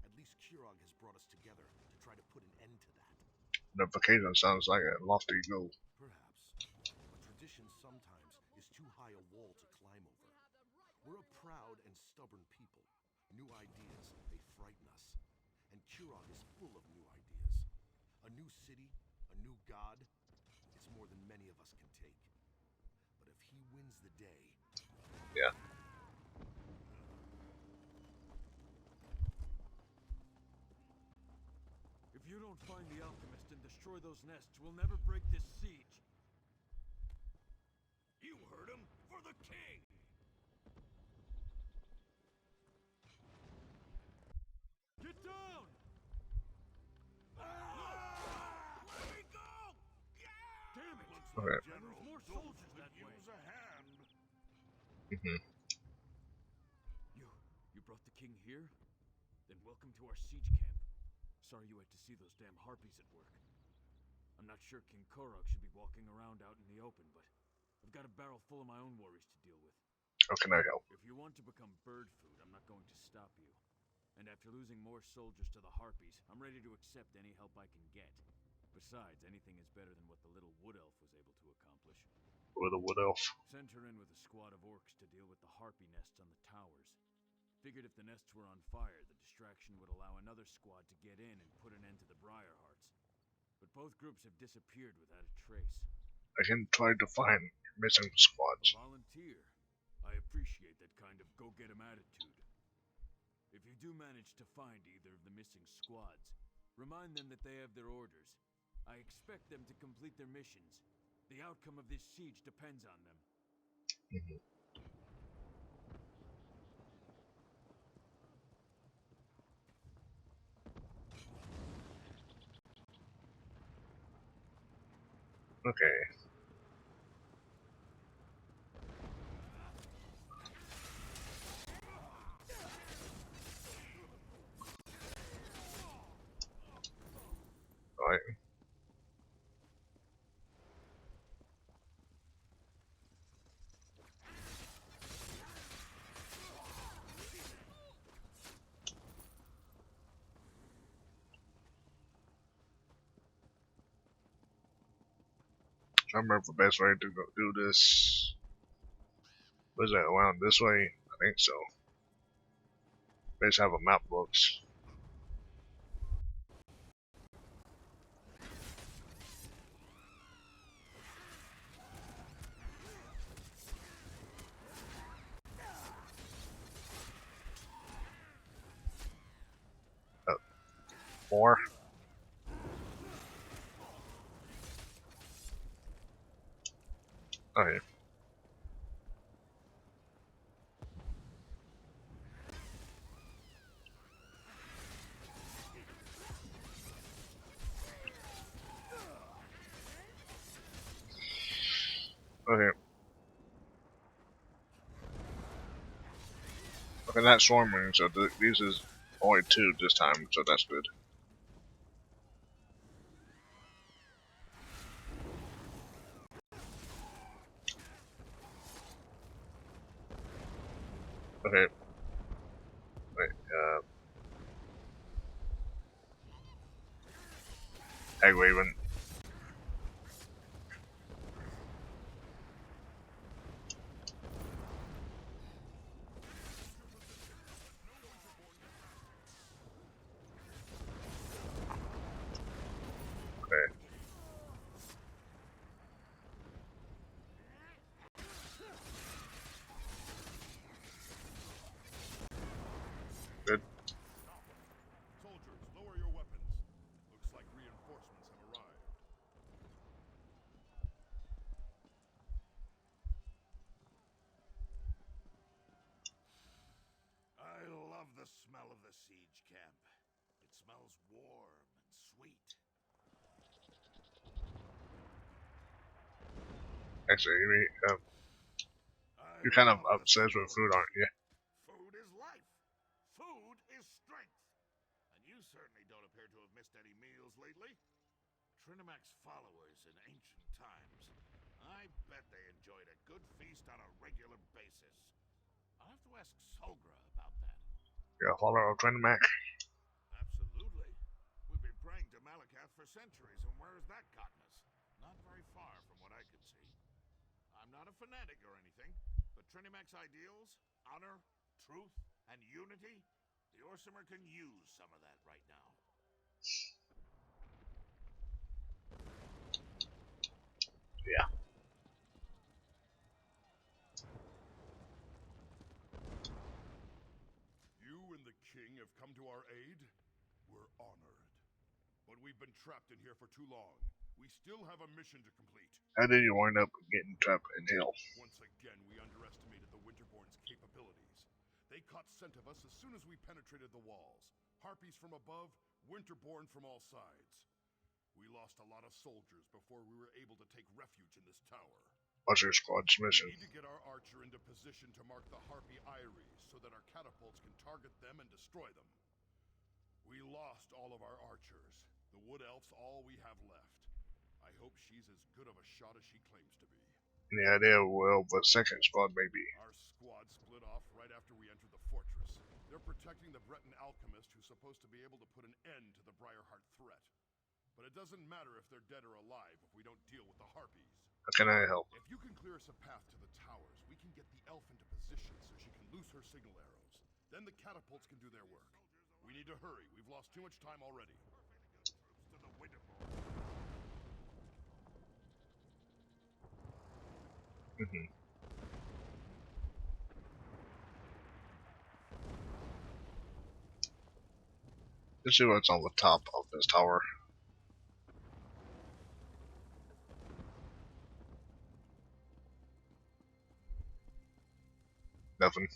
At least Kirog has brought us together to try to put an end to that. Unification sounds like a lofty goal. Perhaps. But tradition sometimes is too high a wall to climb over. We're a proud and stubborn people. New ideas, they frighten us. And Kirog is full of new ideas. A new city, a new god. It's more than many of us can take. But if he wins the day... Yeah. If you don't find the alchemist and destroy those nests, we'll never break this siege. You heard him! For the king! Get down! Let me go! Yeah! Damn it! Looks Okay. like General more Dolph soldiers could that way. use a hand. You brought the king here? Then welcome to our siege camp. Sorry you had to see those damn harpies at work. I'm not sure King Korok should be walking around out in the open, but I've got a barrel full of my own worries to deal with. How can I help? If you want to become bird food, I'm not going to stop you. And after losing more soldiers to the harpies, I'm ready to accept any help I can get. Besides, anything is better than what the little wood elf was able to accomplish. With a wood elf? Sent her in with a squad of orcs to deal with the harpy nests on the towers. Figured if the nests were on fire, the distraction would allow another squad to get in and put an end to the Briarhearts. But both groups have disappeared without a trace. I can try to find missing squads. Volunteer. I appreciate that kind of go-get-'em attitude. If you do manage to find either of the missing squads, remind them that they have their orders. I expect them to complete their missions. The outcome of this siege depends on them. Okay. Right. I remember the best way to go do this. Was that around this way? I think so. Base have a map books. More. Okay. Okay. Okay, that's swarming, so this is only 2 this time, so that's good. Okay. Wait, Hag Raven. Okay. Good. Soldiers, lower your weapons. Looks like reinforcements have arrived. I love the smell of the siege camp. It smells warm and sweet. Actually, you're I kind of love the obsessed smell with of food, aren't you? Food is life. Food is strength. And you certainly don't appear to have missed any meals lately. Trinimac's followers in ancient times. I bet they enjoyed a good feast on a regular basis. I'll have to ask Solgra about that. You're a follower of Trendmac. Absolutely. We've been praying to Malakath for centuries, and where has that gotten us? Not very far from what I could see. I'm not a fanatic or anything, but Trinimac's ideals, honor, truth, and unity, the Orsimer can use some of that right now. Yeah. You and the king have come to our aid? We're honored. But we've been trapped in here for too long. We still have a mission to complete. How did you wind up getting trapped in hell? Once again, we underestimated the Winterborn's capabilities. They caught scent of us as soon as we penetrated the walls. Harpies from above, Winterborn from all sides. We lost a lot of soldiers before we were able to take refuge in this tower. What's your squad's mission? We need to get our archer into position to mark the Harpy Eyries so that our catapults can target them and destroy them. We lost all of our archers. The Wood Elf's all we have left. I hope she's as good of a shot as she claims to be. Any idea where the second squad may be? Our squad split off right after we entered the fortress. They're protecting the Breton alchemist who's supposed to be able to put an end to the Briarheart threat. But it doesn't matter if they're dead or alive if we don't deal with the Harpies. How can I help? If you can clear us a path to the towers, we can get the elf into position so she can loose her signal arrows. Then the catapults can do their work. We need to hurry. We've lost too much time already. To the Winterborn. Let's see what's on the top of this tower. Nothing.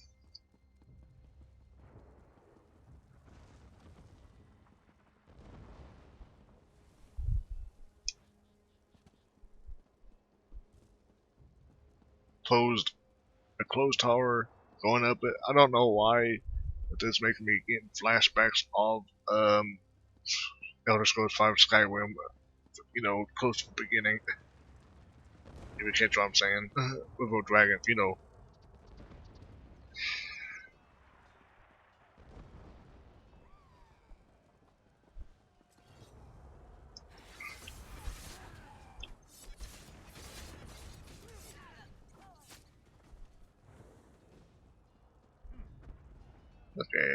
Closed. A closed tower. Going up it. I don't know why, but this is making me get flashbacks of Elder Scrolls 5 Skyrim. You know, close to the beginning. If you catch what I'm saying. With a dragon, you know. Okay.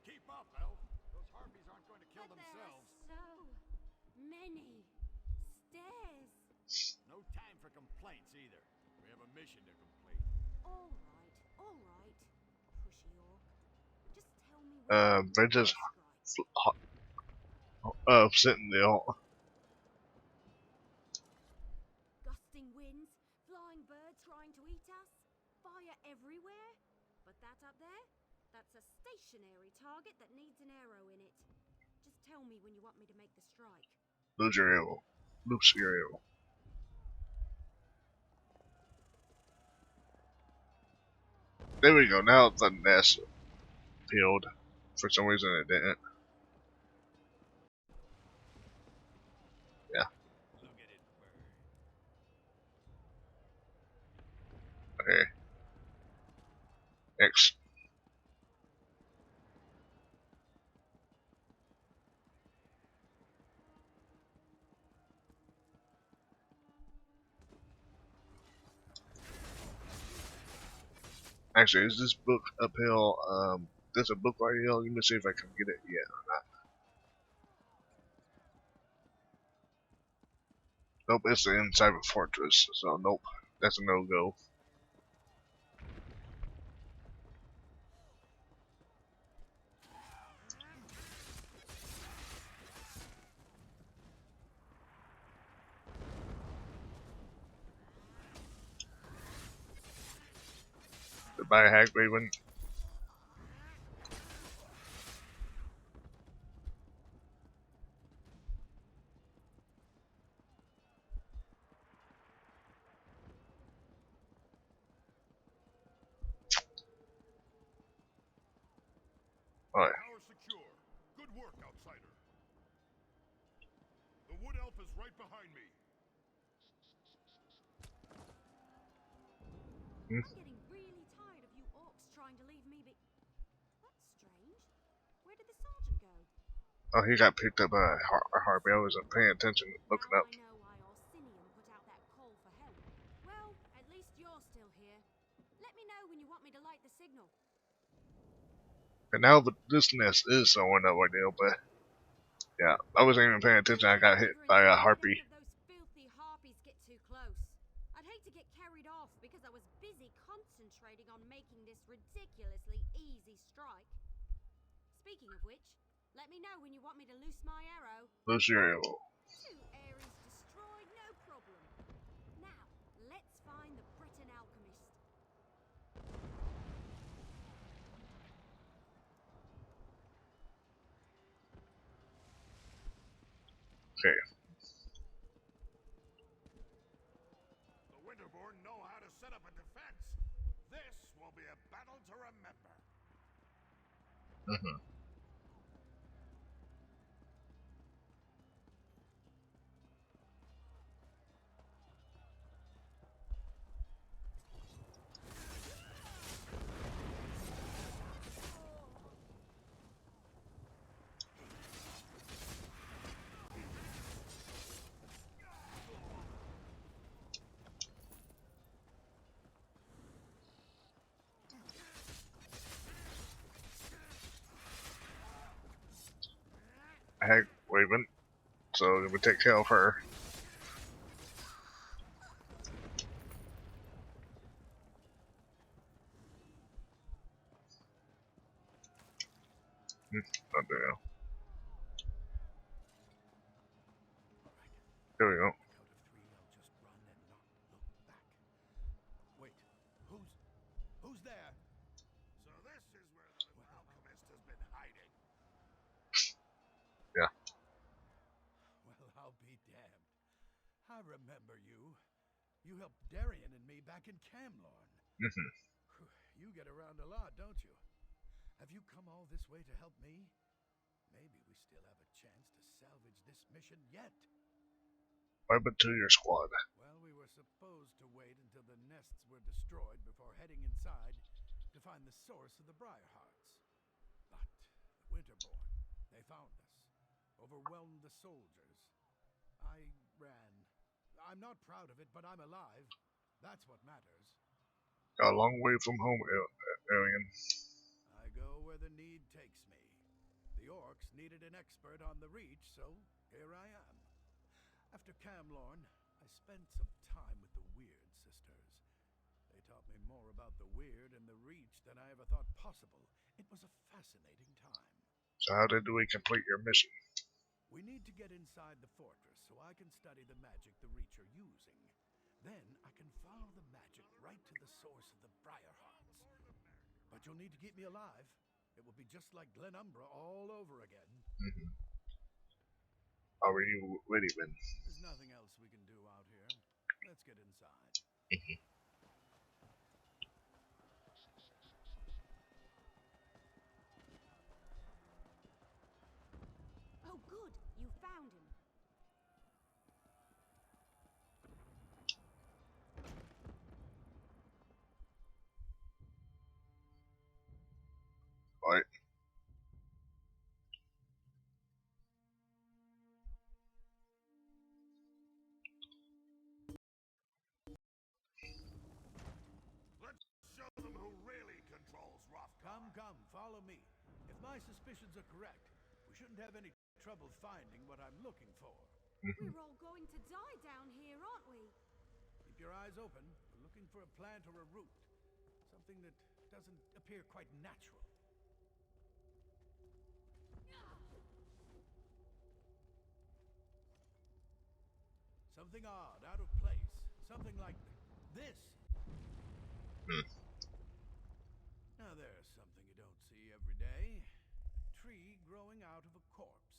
Keep up, Elf. Those Harpies aren't going to kill But themselves. there are so many stairs. No time for complaints either. We have a mission to complete. All right. Pushy orc. Just tell me when They just strike. Sentinel. Gusting winds, flying birds trying to eat us, fire everywhere. But that up there, that's a stationary target that needs an arrow in it. Just tell me when you want me to make the strike. Lose your arrow. Lose your arrow. There we go. Now the nest peeled. For some reason it didn't. Yeah. Look at it burn. Okay. X. Actually, is this book uphill? There's a book right here. Let me see if I can get it yet or not. Nope, it's the inside of a fortress. So nope, that's a no-go. Goodbye, Hag Raven. Alright. Tower secure. Good work, outsider. The wood elf is right behind me. I'm getting really tired of you orcs trying to leave me be... That's strange. Where did the sergeant go? Oh, he got picked up by a Harpy. I wasn't paying attention, looking Now up. I know why Orsinium put out that call for help. Well, at least you're still here. Let me know when you want me to light the signal. And now this nest is somewhere up right now, but yeah, I wasn't even paying attention. I got hit by a Harpy. If those filthy harpies get too close. I'd hate to get carried off because I was busy concentrating on making this ridiculously easy strike. Speaking of which, let me know when you want me to loose my arrow. Lose your arrow. 2 Ares destroyed, no problem. Now, let's find the Breton alchemist. Okay. The Winterborn know how to set up a defense. This will be a battle to remember. Mm-hmm. Hag Raven. So we take care of her. Not there. There we go. Count of 3, I'll just run and not look back. Wait, who's there? So this is where the little alchemist has been hiding. Yeah. Well, I'll be damned. I remember you. You helped Darien and me back in Camlorn. Mm-hmm. You get around a lot, don't you? Have you come all this way to help me? Maybe we still have a chance to salvage this mission yet. What happened to your squad? Well, we were supposed to wait until the nests were destroyed before heading inside to find the source of the Briarhearts. But the Winterborn, they found us, overwhelmed the soldiers. I ran. I'm not proud of it, but I'm alive. That's what matters. Got a long way from home, Alien. I go where the need takes me. The orcs needed an expert on the Reach, so here I am. After Camlorn, I spent some time with the Weird Sisters. They taught me more about the weird and the reach than I ever thought possible. It was a fascinating time. So how did we complete your mission? We need to get inside the fortress so I can study the magic the Reach are using. Then I can follow the magic right to the source of the Briarhearts. But you'll need to keep me alive. It will be just like Glenumbra all over again. Mm-hmm. Are you ready, Ben? There's nothing else we can do out here. Let's get inside. Mm-hmm. Oh, good. You found him. Right. Let's show them who really controls Rothgar. Come, follow me. If my suspicions are correct, we shouldn't have any trouble finding what I'm looking for. Mm-hmm. We're all going to die down here, aren't we? Keep your eyes open. We're looking for a plant or a root. Something that doesn't appear quite natural. Something odd, out of place. Something like this. Now there's something you don't see every day. A tree growing out of a corpse.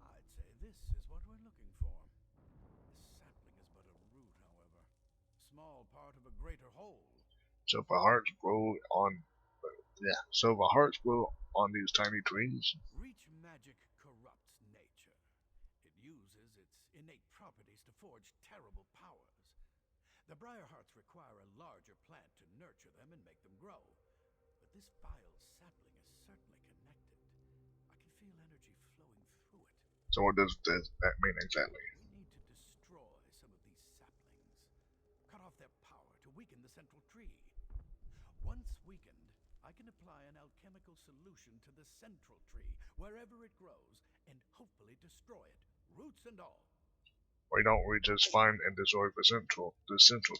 I'd say this is what we're looking for. This sapling is but a root, however. A small part of a greater whole. So the hearts grow on these tiny trees. Reach magic corrupts nature. It uses its innate properties to forge terrible powers. The Briarhearts require a larger plant to nurture them and make them grow. But this vile sapling is certainly connected. I can feel energy flowing through it. So what does that mean exactly? We need to destroy some of these saplings. Cut off their power to weaken the central tree. Once weakened, I can apply an alchemical solution to the central tree, wherever it grows, and hopefully destroy it, roots and all. Why don't we just find and destroy the central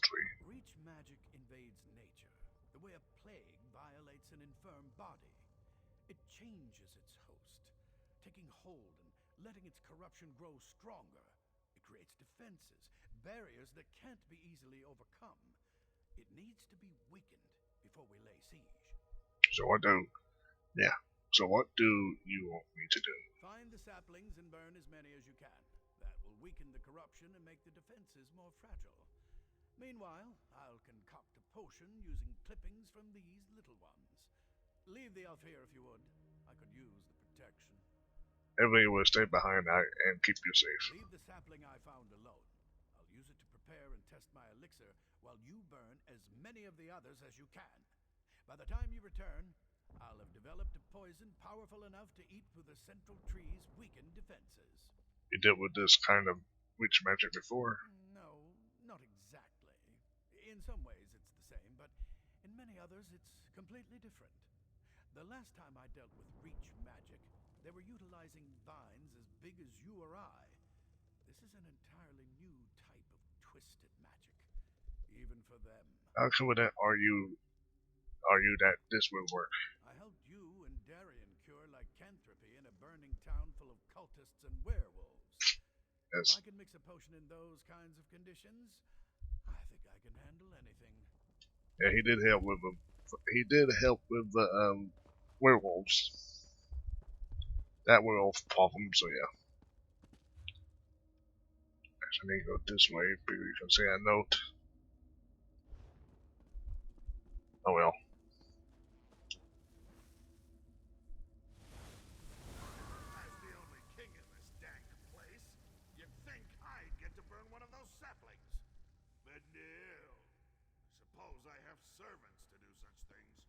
tree? Reach magic invades nature, the way a plague violates an infirm body. It changes its host, taking hold and letting its corruption grow stronger. It creates defenses, barriers that can't be easily overcome. It needs to be weakened before we lay siege. So what do you want me to do? Find the saplings and burn as many as you can. That will weaken the corruption and make the defenses more fragile. Meanwhile, I'll concoct a potion using clippings from these little ones. Leave the elf here if you would. I could use the protection. Everybody will stay behind and keep you safe. Leave the sapling I found alone. I'll use it to prepare and test my elixir while you burn as many of the others as you can. By the time you return, I'll have developed a poison powerful enough to eat through the central tree's weakened defenses. You dealt with this kind of witch magic before? No, not exactly. In some ways it's the same, but in many others it's completely different. The last time I dealt with reach magic, they were utilizing vines as big as you or I. This is an entirely new type of twisted magic, even for them. How confident are you that this will work? I helped you and Darien cure lycanthropy in a burning town full of cultists and werewolves. Yes. If I can mix a potion in those kinds of conditions, I think I can handle anything. Yeah, he did help with the werewolves. That werewolf problem, so yeah. I need to go this way, but you can see a note. Oh well. As the only king in this dank place, you'd think I'd get to burn one of those saplings. But no. Suppose I have servants to do such things.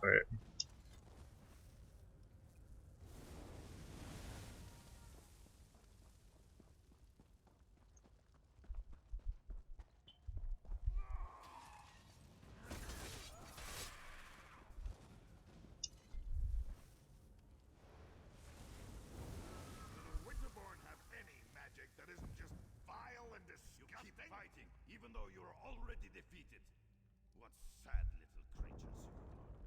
Right. keep fighting, even though you're already defeated. What sad little creatures you are.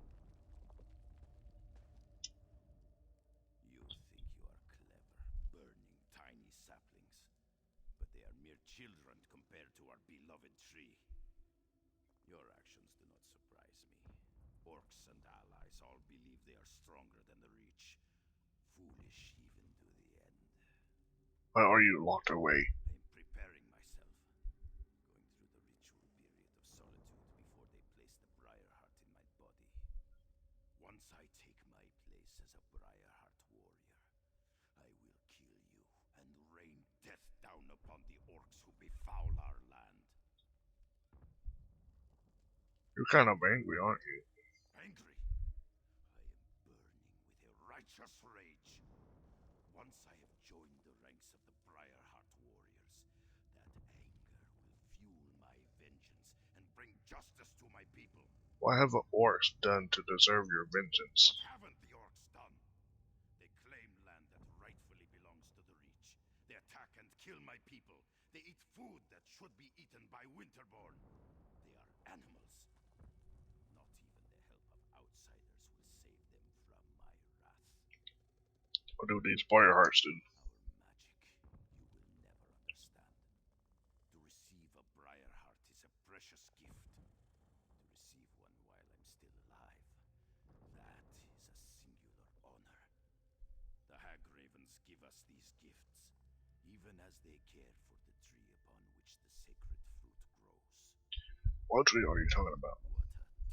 You think you are clever, burning tiny saplings. But they are mere children compared to our beloved tree. Your actions do not surprise me. Orcs and allies all believe they are stronger than the Reach. Foolish even to the end. Why are you locked away? I am preparing myself. Going through the ritual period of solitude before they place the Briarheart in my body. Once I take my place as a Briarheart warrior, I will kill you and rain death down upon the orcs who befoul our land. You're kind of angry, aren't you? Angry? I am burning with a righteous rage. Once I have joined the ranks of the Briarheart warriors, that anger will fuel my vengeance and bring justice to my people. What have the orcs done to deserve your vengeance? What haven't the orcs done? They claim land that rightfully belongs to the Reach. They attack and kill my people. They eat food that should be eaten by Winterborn. They are animals. Not even the help of outsiders will save them from my wrath. What do these Briarhearts do? Our magic, you will never understand. To receive a Briarheart is a precious gift. To receive one while I'm still alive, that is a singular honor. The Hag Ravens give us these gifts, even as they care for the tree upon which the sacred fruit grows. What tree are you talking about? What a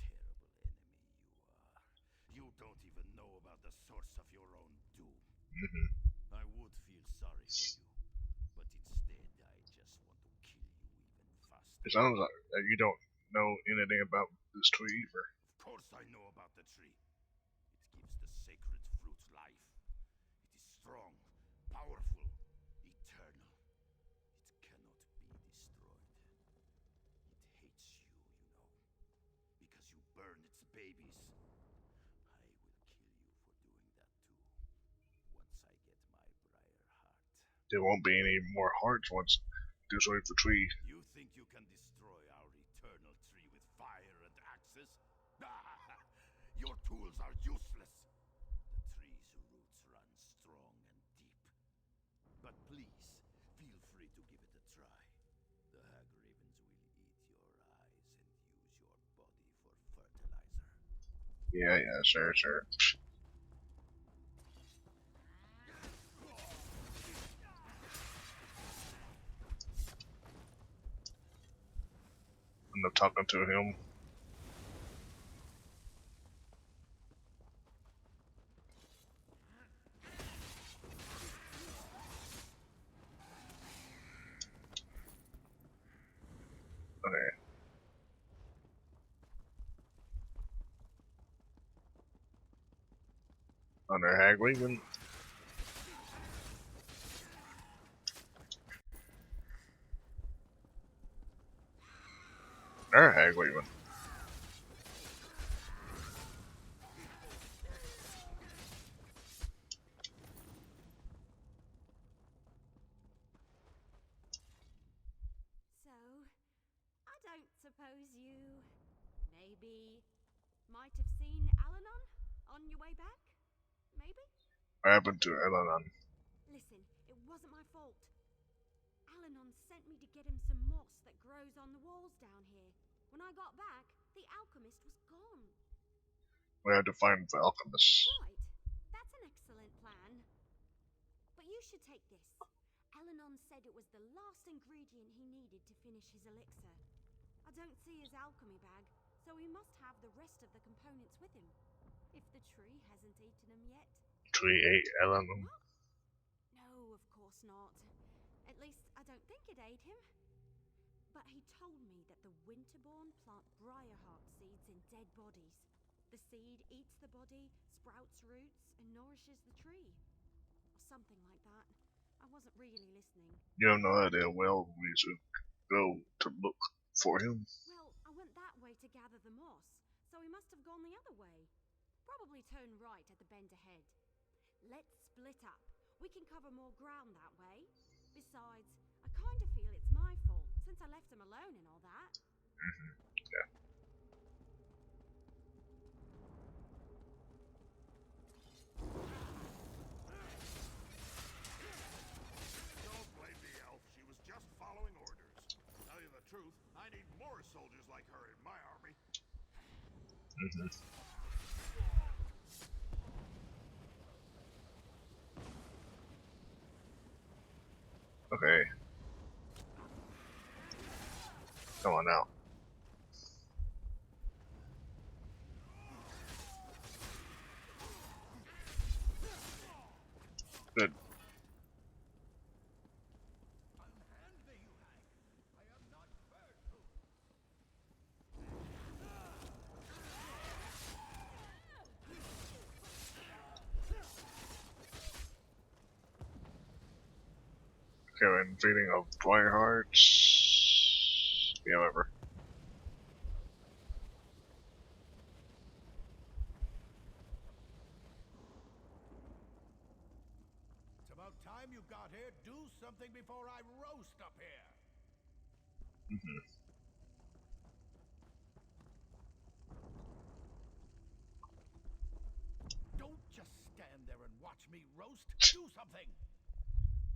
terrible enemy you are. You don't even know about the source of your own doom. I would feel sorry for you, but instead I just want to kill you even faster. It sounds like you don't know anything about this tree either. Of course I know about the tree. It gives the sacred fruit life. It is strong, powerful, eternal. It cannot be destroyed. It hates you, you know, because you burn its babies. I will kill you for doing that too, once I get my Briarheart. There won't be any more hearts once you destroy the tree. You think you can destroy our eternal tree with fire and axes? Your tools are useless. The tree's roots run strong and deep. But please, feel free to give it a try. The Hag Ravens will eat your eyes and use your body for fertilizer. Yeah, sure. I'm not talking to him. Okay. Under Hag Raven. There, Hag Raven. So, I don't suppose you maybe might have seen Alanon on your way back? Maybe? What happened to Elanon? Listen, it wasn't my fault. Alanon sent me to get him some moss that grows on the walls down here. When I got back, the alchemist was gone. We have to find the alchemist. Right, that's an excellent plan. But you should take this. Alanon said it was the last ingredient he needed to finish his elixir. I don't see his alchemy bag, so he must have the rest of the components with him. If the tree hasn't eaten them yet. Tree ate Elanon. What? No, of course not. At least, I don't think it ate him. But he told me that the Winterborn plant Briarheart seeds in dead bodies. The seed eats the body, sprouts roots, and nourishes the tree. Or something like that. I wasn't really listening. You have no idea where we should go to look for him. Well, I went that way to gather the moss, so he must have gone the other way. Probably turn right at the bend ahead. Let's split up. We can cover more ground that way. Besides, I kind of feel it's my fault. since I left him alone and all that. Yeah. Don't blame the elf. She was just following orders. Tell you the truth, I need more soldiers like her in my army. Okay. Come on now. Good. Unhand me, you hag. I am not bird food. Okay, we're invading of Briarhearts. Yeah, whatever. It's about time you got here. Do something before I roast up here. Don't just stand there and watch me roast. Do something.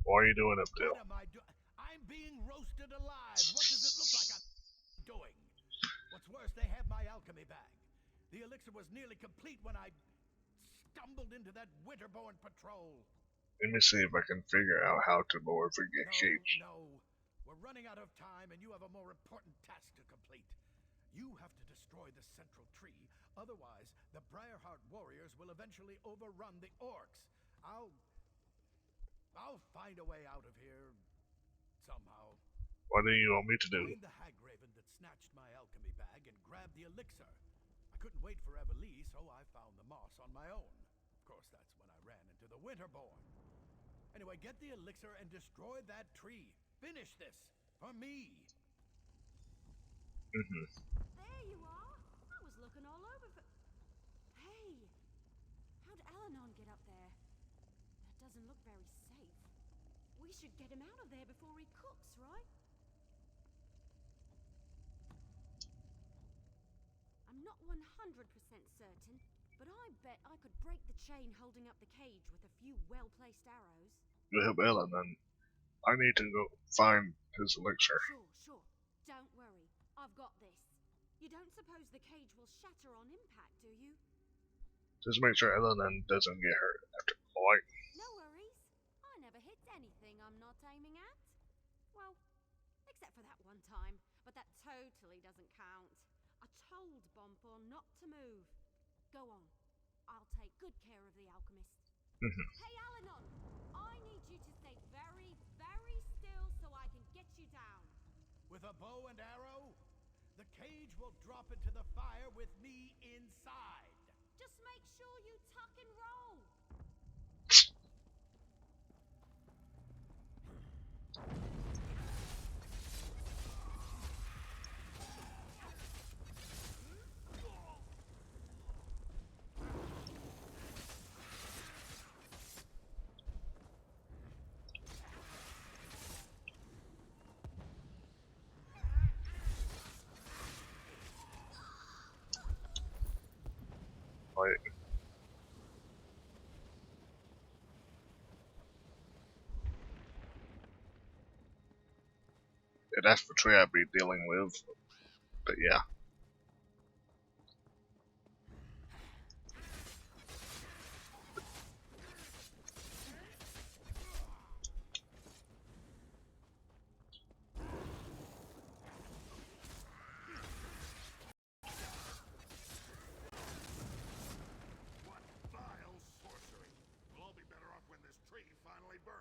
What are you doing up there? What am I doing? I'm being roasted alive. What does it look like I'm doing? What's worse, they have my alchemy bag. The elixir was nearly complete when I stumbled into that winterborn patrol. Let me see if I can figure out how to morph a cage. No. We're running out of time and you have a more important task to complete. You have to destroy the central tree. Otherwise, the Briarheart warriors will eventually overrun the orcs. I'll find a way out of here somehow. What do you want me to do? Find the hag raven that snatched my alchemy bag and grab the elixir. I couldn't wait for Evely, so I found the moss on my own. Of course, that's when I ran into the Winterborn. Anyway, get the elixir and destroy that tree. Finish this for me. There you are. I was looking all over for... Hey, how'd Alanon get up there? That doesn't look very safe. We should get him out of there before he cooks, right? I'm not 100% certain, but I bet I could break the chain holding up the cage with a few well-placed arrows. You help Ellen, then I need to go find his elixir. Sure. Don't worry. I've got this. You don't suppose the cage will shatter on impact, do you? Just make sure Ellen doesn't get hurt after fight. No worries. I never hit anything I'm not aiming at. Well, except for that one time, but that totally doesn't count. I told Bompo not to move. Go on. I'll take good care of the alchemist. Hey, Alanon! I need you to stay very, very still so I can get you down. With a bow and arrow, the cage will drop into the fire with me inside. Just make sure you tuck and roll. Fight. Yeah, that's the tree I'd be dealing with. But yeah. What vile sorcery! We'll all be better off when this tree finally burns.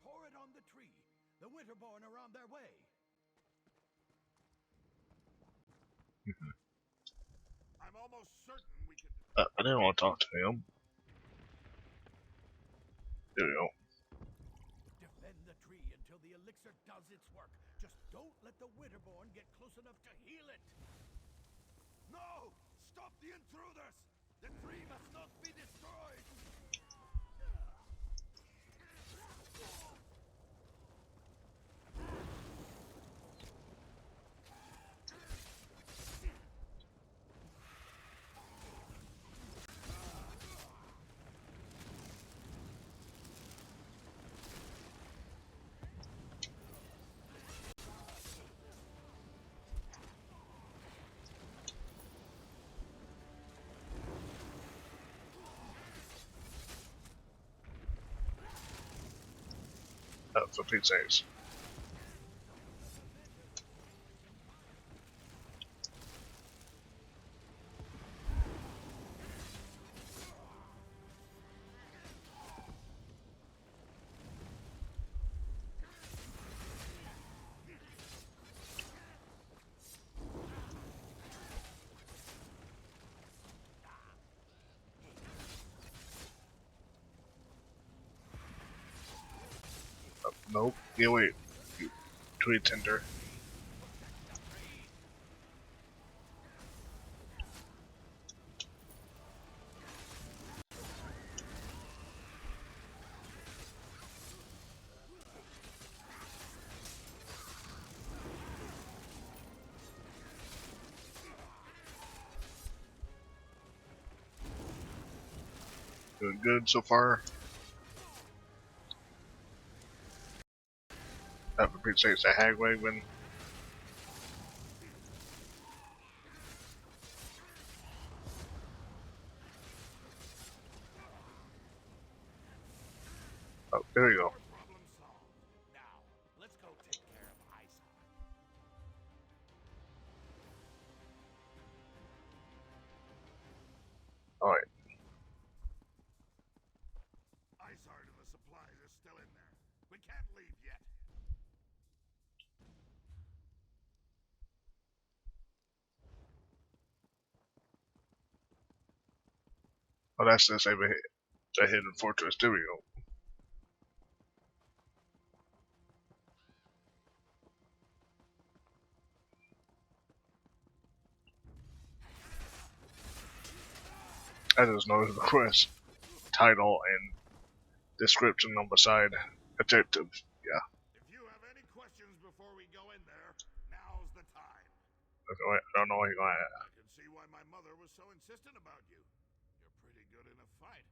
Pour it on the tree. The Winterborn are on their way. I'm almost certain we can... I didn't want to talk to him. There we go. Defend the tree until the elixir does its work. Just don't let the Winterborn get close enough to heal it. No! Stop the intruders! The tree must not be destroyed! For Pete's sakes. Nope. Yeah, wait. You tweet tender. Doing good so far. For Pete's sakes, a Hagwagon. Oh, there you go. Problem solved. Now, let's go take care of Iceheart. Alright. Iceheart and the supplies are still in there. We can't leave yet. Oh, that's the same the hidden fortress. There we go. I just noticed the quest title and description on the side. Objective. Yeah. If you have any questions before we go in there, now's the time. Okay, I don't know what you're going at. I can see why my mother was so insistent about you. You're pretty good in a fight.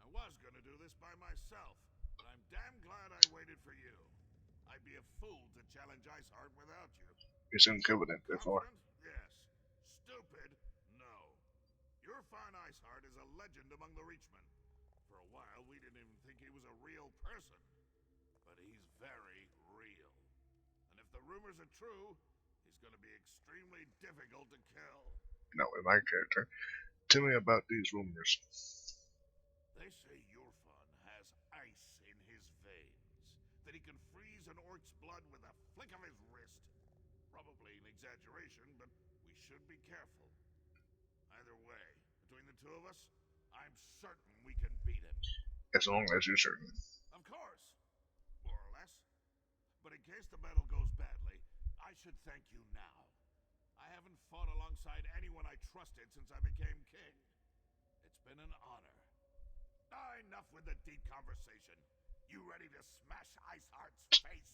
I was gonna do this by myself, but I'm damn glad I waited for you. I'd be a fool to challenge Iceheart without you. You seem confident before. Confident? Yes. Stupid? No. Your fine Iceheart is a legend among the Reachmen. For a while, we didn't even think he was a real person. But he's very real. And if the rumors are true, he's gonna be extremely difficult to kill. No, in my character. Tell me about these rumors. They say Yurfan has ice in his veins, that he can freeze an orc's blood with a flick of his wrist. Probably an exaggeration, but we should be careful. Either way, between the two of us, I'm certain we can beat him. As long as you're certain. Of course. More or less. But in case the battle goes badly, I should thank you now. I haven't fought alongside anyone I trusted since I became king. It's been an honor. Enough with the deep conversation. You ready to smash Iceheart's face?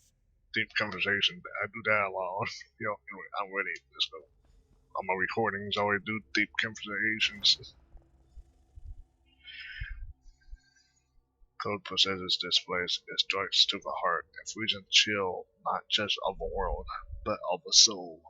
Deep conversation. I do that a lot. Yo, anyway, I'm ready. Let's go. On my recordings, I always do deep conversations. Code possesses this place. It strikes to the heart and freezing chill, not just of the world, but of the soul.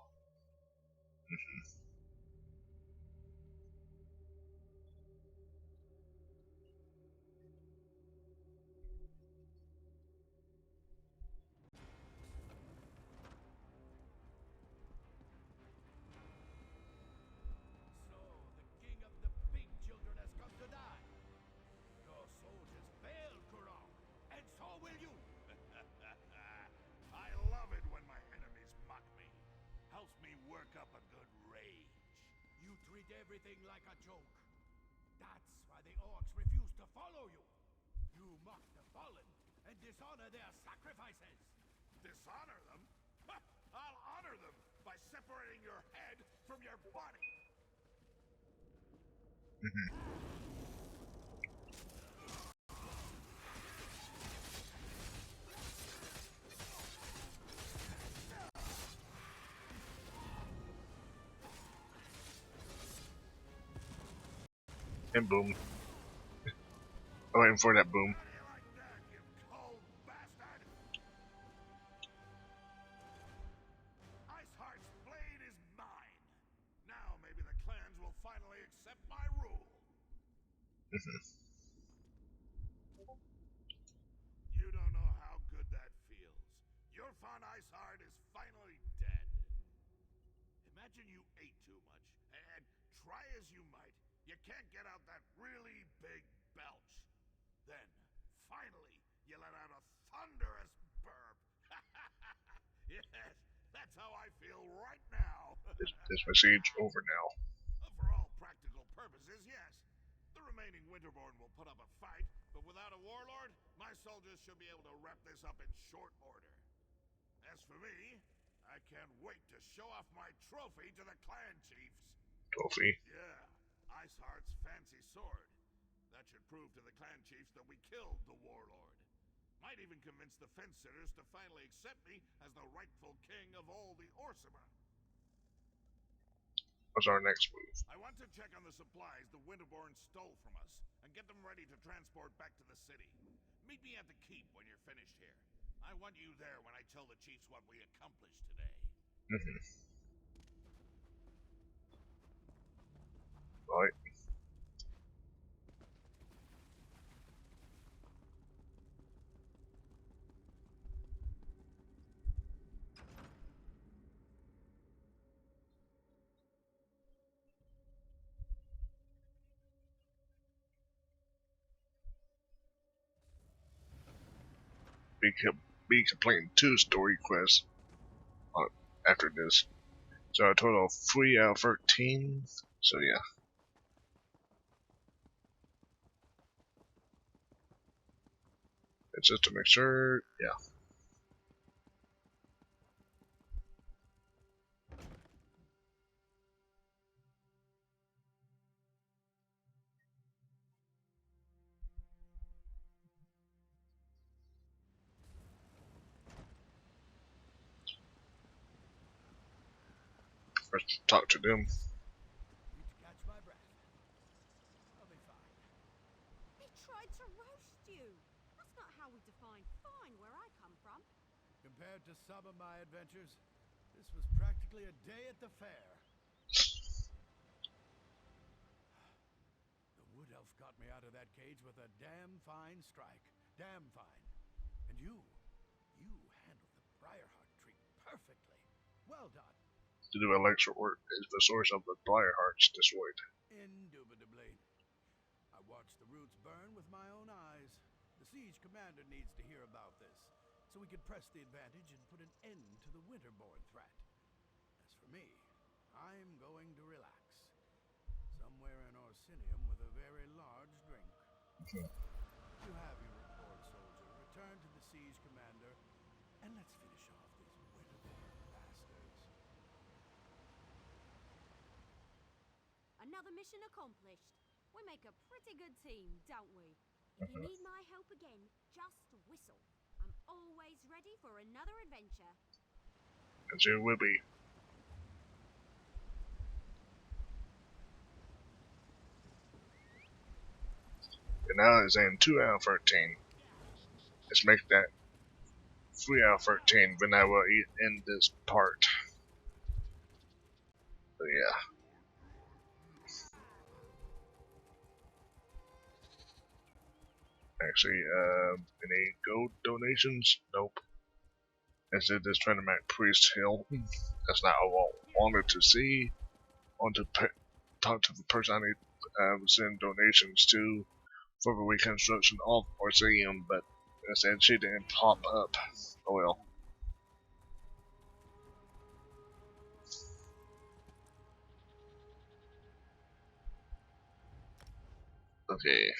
So, the king of the big children has come to die. Your soldiers failed, Kurong, and so will you. I love it when my enemies mock me. Helps me work up a good rage. You treat everything like a joke. That's why the orcs refuse to follow you. You mock the fallen and dishonor their sacrifices. Dishonor them? I'll honor them by separating your head from your body. And boom. I'm waiting for that boom. How do you like that, you cold bastard? Iceheart's blade is mine. Now maybe the clans will finally accept my rule. You don't know how good that feels. Your fond Iceheart is finally dead. Imagine you ate too much, and try as you might, you can't get out that really big belch. Then, finally, you let out a thunderous burp. Yes, that's how I feel right now. This message over now. For all practical purposes, yes. The remaining Winterborn will put up a fight, but without a warlord, my soldiers should be able to wrap this up in short order. As for me, I can't wait to show off my trophy to the clan chiefs. Trophy. Yeah, Iceheart's fancy sword. That should prove to the clan chiefs that we killed the warlord. Might even convince the fence-sitters to finally accept me as the rightful king of all the Orsinium. What's our next move? I want to check on the supplies the Winterborn stole from us, and get them ready to transport back to the city. Meet me at the keep when you're finished here. I want you there when I tell the chiefs what we accomplished today. Right. Be completing 2 story quests after this. So a total of 3 out of 13. So yeah. It's just to make sure, yeah. First talk to them. Need to catch my breath. I'll be fine. He tried to roast you. That's not how we define fine where I come from. Compared to some of my adventures, this was practically a day at the fair. The wood elf got me out of that cage with a damn fine strike. Damn fine. And you handled the Briarheart tree perfectly. Well done. To do electric work is the source of the Briarhearts destroyed. Indubitably. I watched the roots burn with my own eyes. The siege commander needs to hear about this, so we can press the advantage and put an end to the Winterborn threat. As for me, I'm going to relax. Somewhere in Orsinium with a very large drink. You have your report, soldier. Return to the siege commander, and let's finish off these Winterborn bastards. Another mission accomplished. We make a pretty good team, don't we? If you need my help again, just whistle. I'm always ready for another adventure. And so it will be. And now it's in 2 out of 13. Let's make that 3 out of 13, but now we'll end this part. So yeah. Actually, any gold donations? Nope. Instead, this tournament Priest Hill. That's not what I wanted to see. I want to talk to the person I need to send donations to for the reconstruction of Orsinium, but instead she didn't pop up. Oh well. Okay.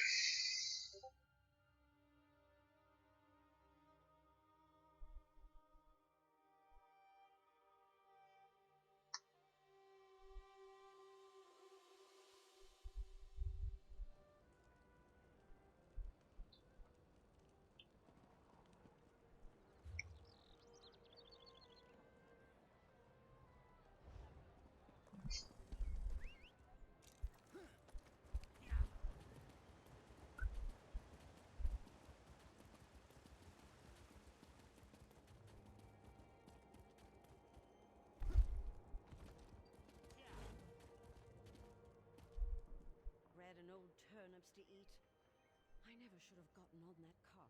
never should have gotten on that cart.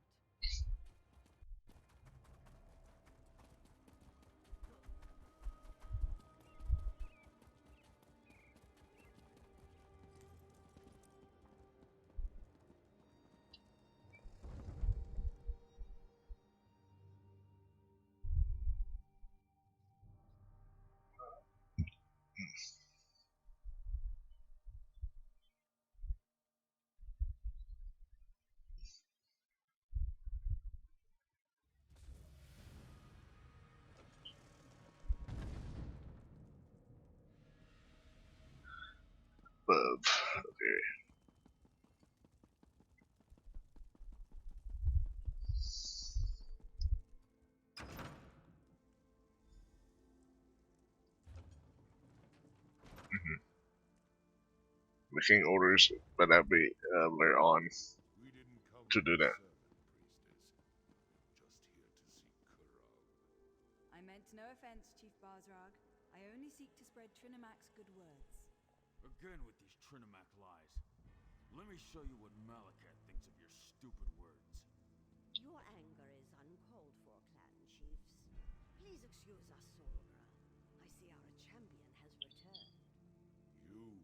Okay. The king orders, but that'll be later on We didn't come to do that. sermon, priestess. Just here to see Kurog. I meant no offense, Chief Barzrag. I only seek to spread Trinimac's good words. Again with these Trinimac lies. Let me show you what Malakat thinks of your stupid words. Your anger is uncalled for, clan chiefs. Please excuse us, Solra. I see our champion has returned. You?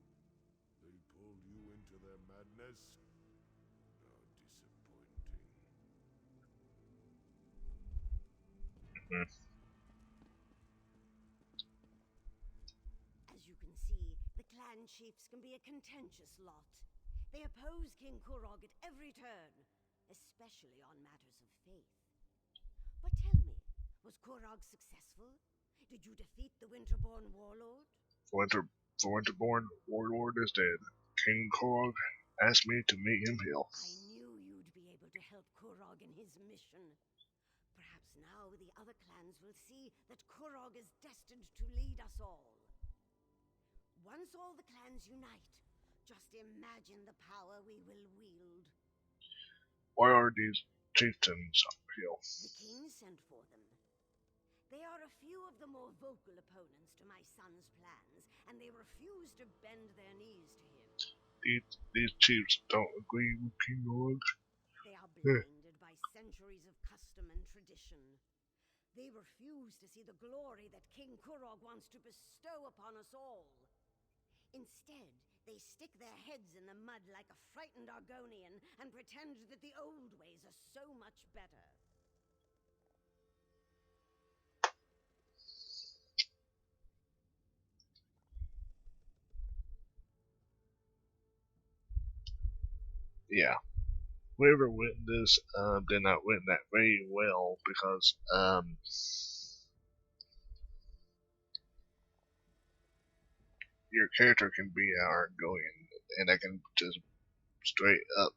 They pulled you into their madness? How disappointing. As you can see, the clan chiefs can be a contentious lot. They oppose King Kurog at every turn, especially on matters of faith. But tell me, was Kurog successful? Did you defeat the Winterborn warlord? The Winterborn warlord is dead. King Korog asked me to meet him here. I knew you'd be able to help Kurog in his mission. Perhaps now the other clans will see that Kurog is destined to lead us all. Once all the clans unite, just imagine the power we will wield. Why are these chieftains here? The king sent for them. They are a few of the more vocal opponents to my son's plans, and they refuse to bend their knees to him. These chiefs don't agree with King Korog. They are blinded by centuries of custom and tradition. They refuse to see the glory that King Kurog wants to bestow upon us all. Instead, they stick their heads in the mud like a frightened Argonian and pretend that the old ways are so much better. Yeah. Whoever went this did not win that very well because your character can be outgoing and that can just straight up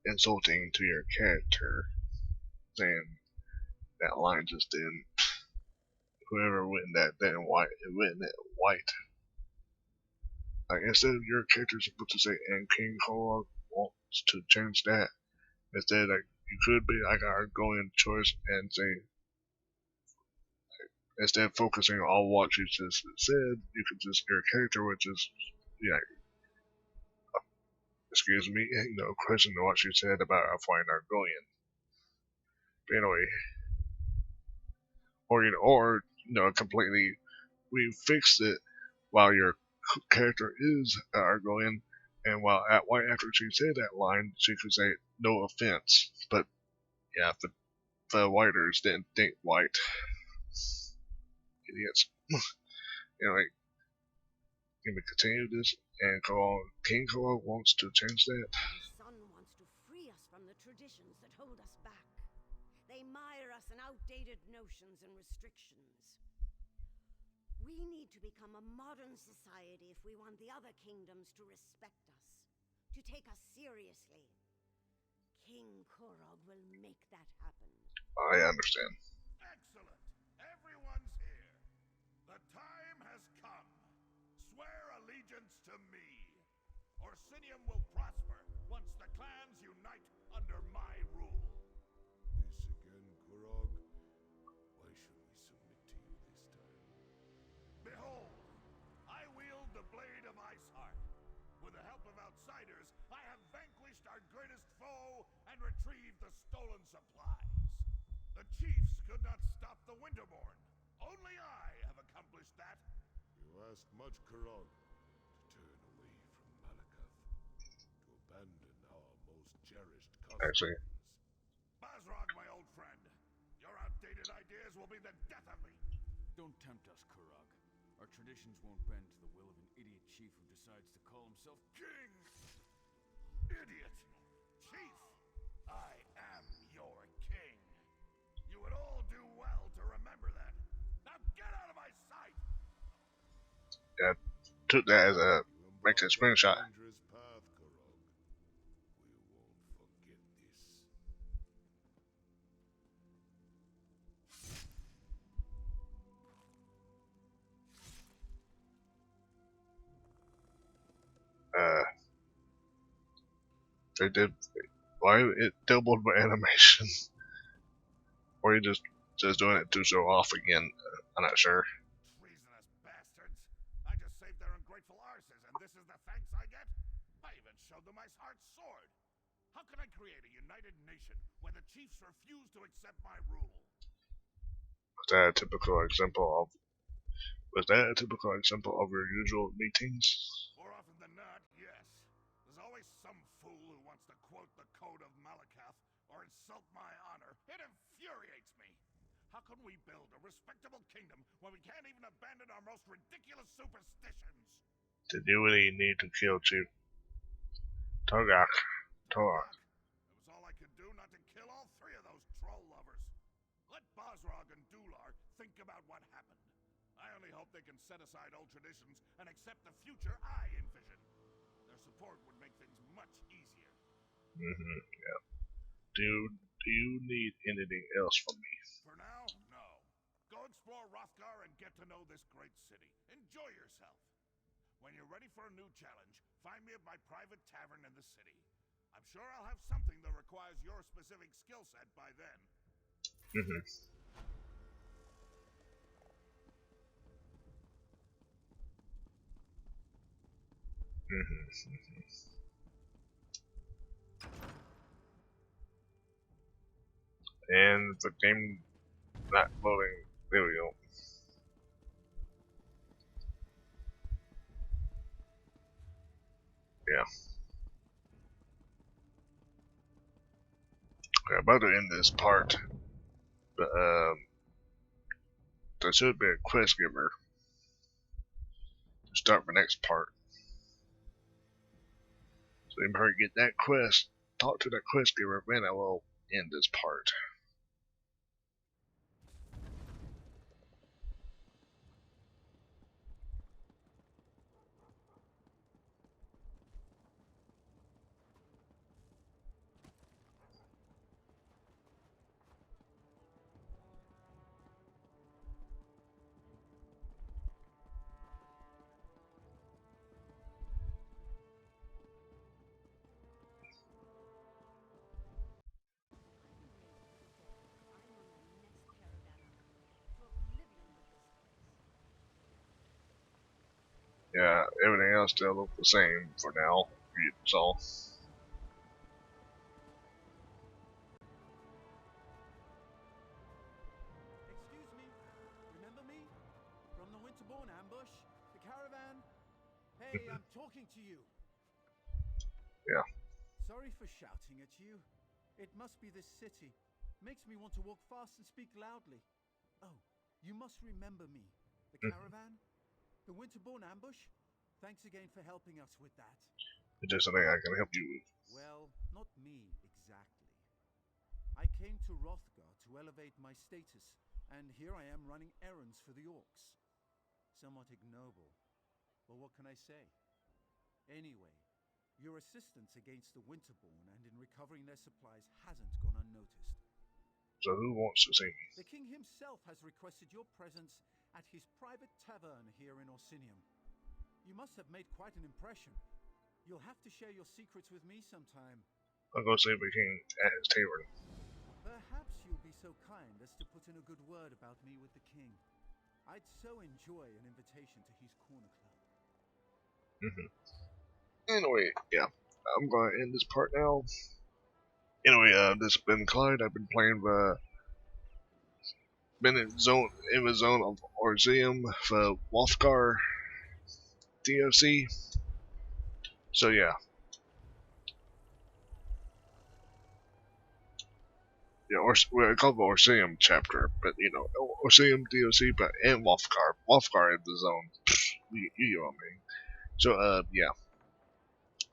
insulting to your character, saying that line just didn't. Whoever went that didn't white, it went that white. Like instead of your character supposed to say, "And King Korog wants to change that," instead like you could be like our going choice and say, instead of focusing on what you just said, you could just your character would just yeah, excuse me, question what you said about our flying Argonian. But anyway, or completely we fixed it while your character is Argonian, and while after she said that line, she could say no offense. But yeah, the whiters didn't think white. Idiots. Anyway, can we continue this? And King Korog wants to change that. My son wants to free us from the traditions that hold us back. They mire us in outdated notions and restrictions. We need to become a modern society if we want the other kingdoms to respect us, to take us seriously. King Kurog will make that happen. I understand. Excellent! Everyone's here. The time has come. Swear allegiance to me. Orsinium will prosper once the clans unite under my rule. This again, Kurog? Why should we submit to you this time? Behold, I wield the blade of Iceheart. With the help of outsiders, I have vanquished our greatest foe and retrieve the stolen supplies. The chiefs could not stop the Winterborn. Only I have accomplished that. You asked much, Karog, to turn away from Malakath, to abandon our most cherished customs. Actually, Basrog, my old friend, your outdated ideas will be the death of me. Don't tempt us, Kurog. Our traditions won't bend to the will of an idiot chief who decides to call himself King! Idiot! Chief! I am your king. You would all do well to remember that. Now get out of my sight! yeah, took that as a make a screenshot. Dangerous path, Karog. We won't forget this. They did. Why it doubled my animation? Or you just doing it to show off again? I'm not sure. Treasonous bastards! I just saved their ungrateful arses, and this is the thanks I get? I even showed them my heart sword. How can I create a united nation when the chiefs refuse to accept my rule? Was that a typical example of? Was that a typical example of your usual meetings? More often than not, yes. There's always some fool who wants to quote the Code of Malakath or insult my honor. It infuriates me. How can we build a respectable kingdom when we can't even abandon our most ridiculous superstitions? Did you really need to kill Chief Togak? Togak. It was all I could do not to kill all three of those troll lovers. Let Basrog and Dular think about what happened. I only hope they can set aside old traditions and accept the future I envision. Their support would make things much easier. Yeah. Do you need anything else from me? For now, no. Go explore Hrothgar and get to know this great city. Enjoy yourself. When you're ready for a new challenge, find me at my private tavern in the city. I'm sure I'll have something that requires your specific skill set by then. And the game not loading. There we go. Yeah. Okay, I'm about to end this part, but there should be a quest giver to start the next part. So you better get that quest. Talk to that quest giver, then I will end this part. Yeah, everything else still looks the same for now. So. Excuse me. Remember me? From the Winterborn ambush? The caravan? Hey, I'm talking to you. Yeah. Sorry for shouting at you. It must be this city. Makes me want to walk fast and speak loudly. Oh, you must remember me. The caravan? The Winterborn ambush? Thanks again for helping us with that. Is there something I can help you with? Well, not me exactly. I came to Hrothgar to elevate my status, and here I am running errands for the orcs. Somewhat ignoble, but what can I say? Anyway, your assistance against the Winterborn and in recovering their supplies hasn't gone unnoticed. So who wants to see me? The king himself has requested your presence at his private tavern here in Orsinium. You must have made quite an impression. You'll have to share your secrets with me sometime. I'll go see the king at his tavern. Perhaps you'll be so kind as to put in a good word about me with the king. I'd so enjoy an invitation to his corner club. Anyway, yeah. I'm gonna end this part now. Anyway, this has been Clyde. I've been playing been in the zone of Orsinium for Wolfgar DLC. So yeah. Yeah, well, it's called the Orsinium chapter, but you know, Orsinium DLC, but and Wolfgar in the zone. You know what I mean. So yeah.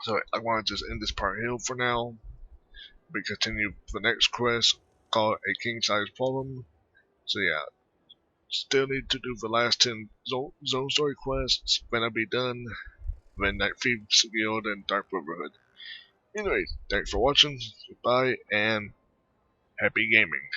So I want to just end this part here for now. We continue the next quest called a king-size problem. So yeah, still need to do the last 10 zone story quests. Then I'll be done. Then Thieves Guild and Dark Brotherhood. Anyway, thanks for watching. Goodbye and happy gaming.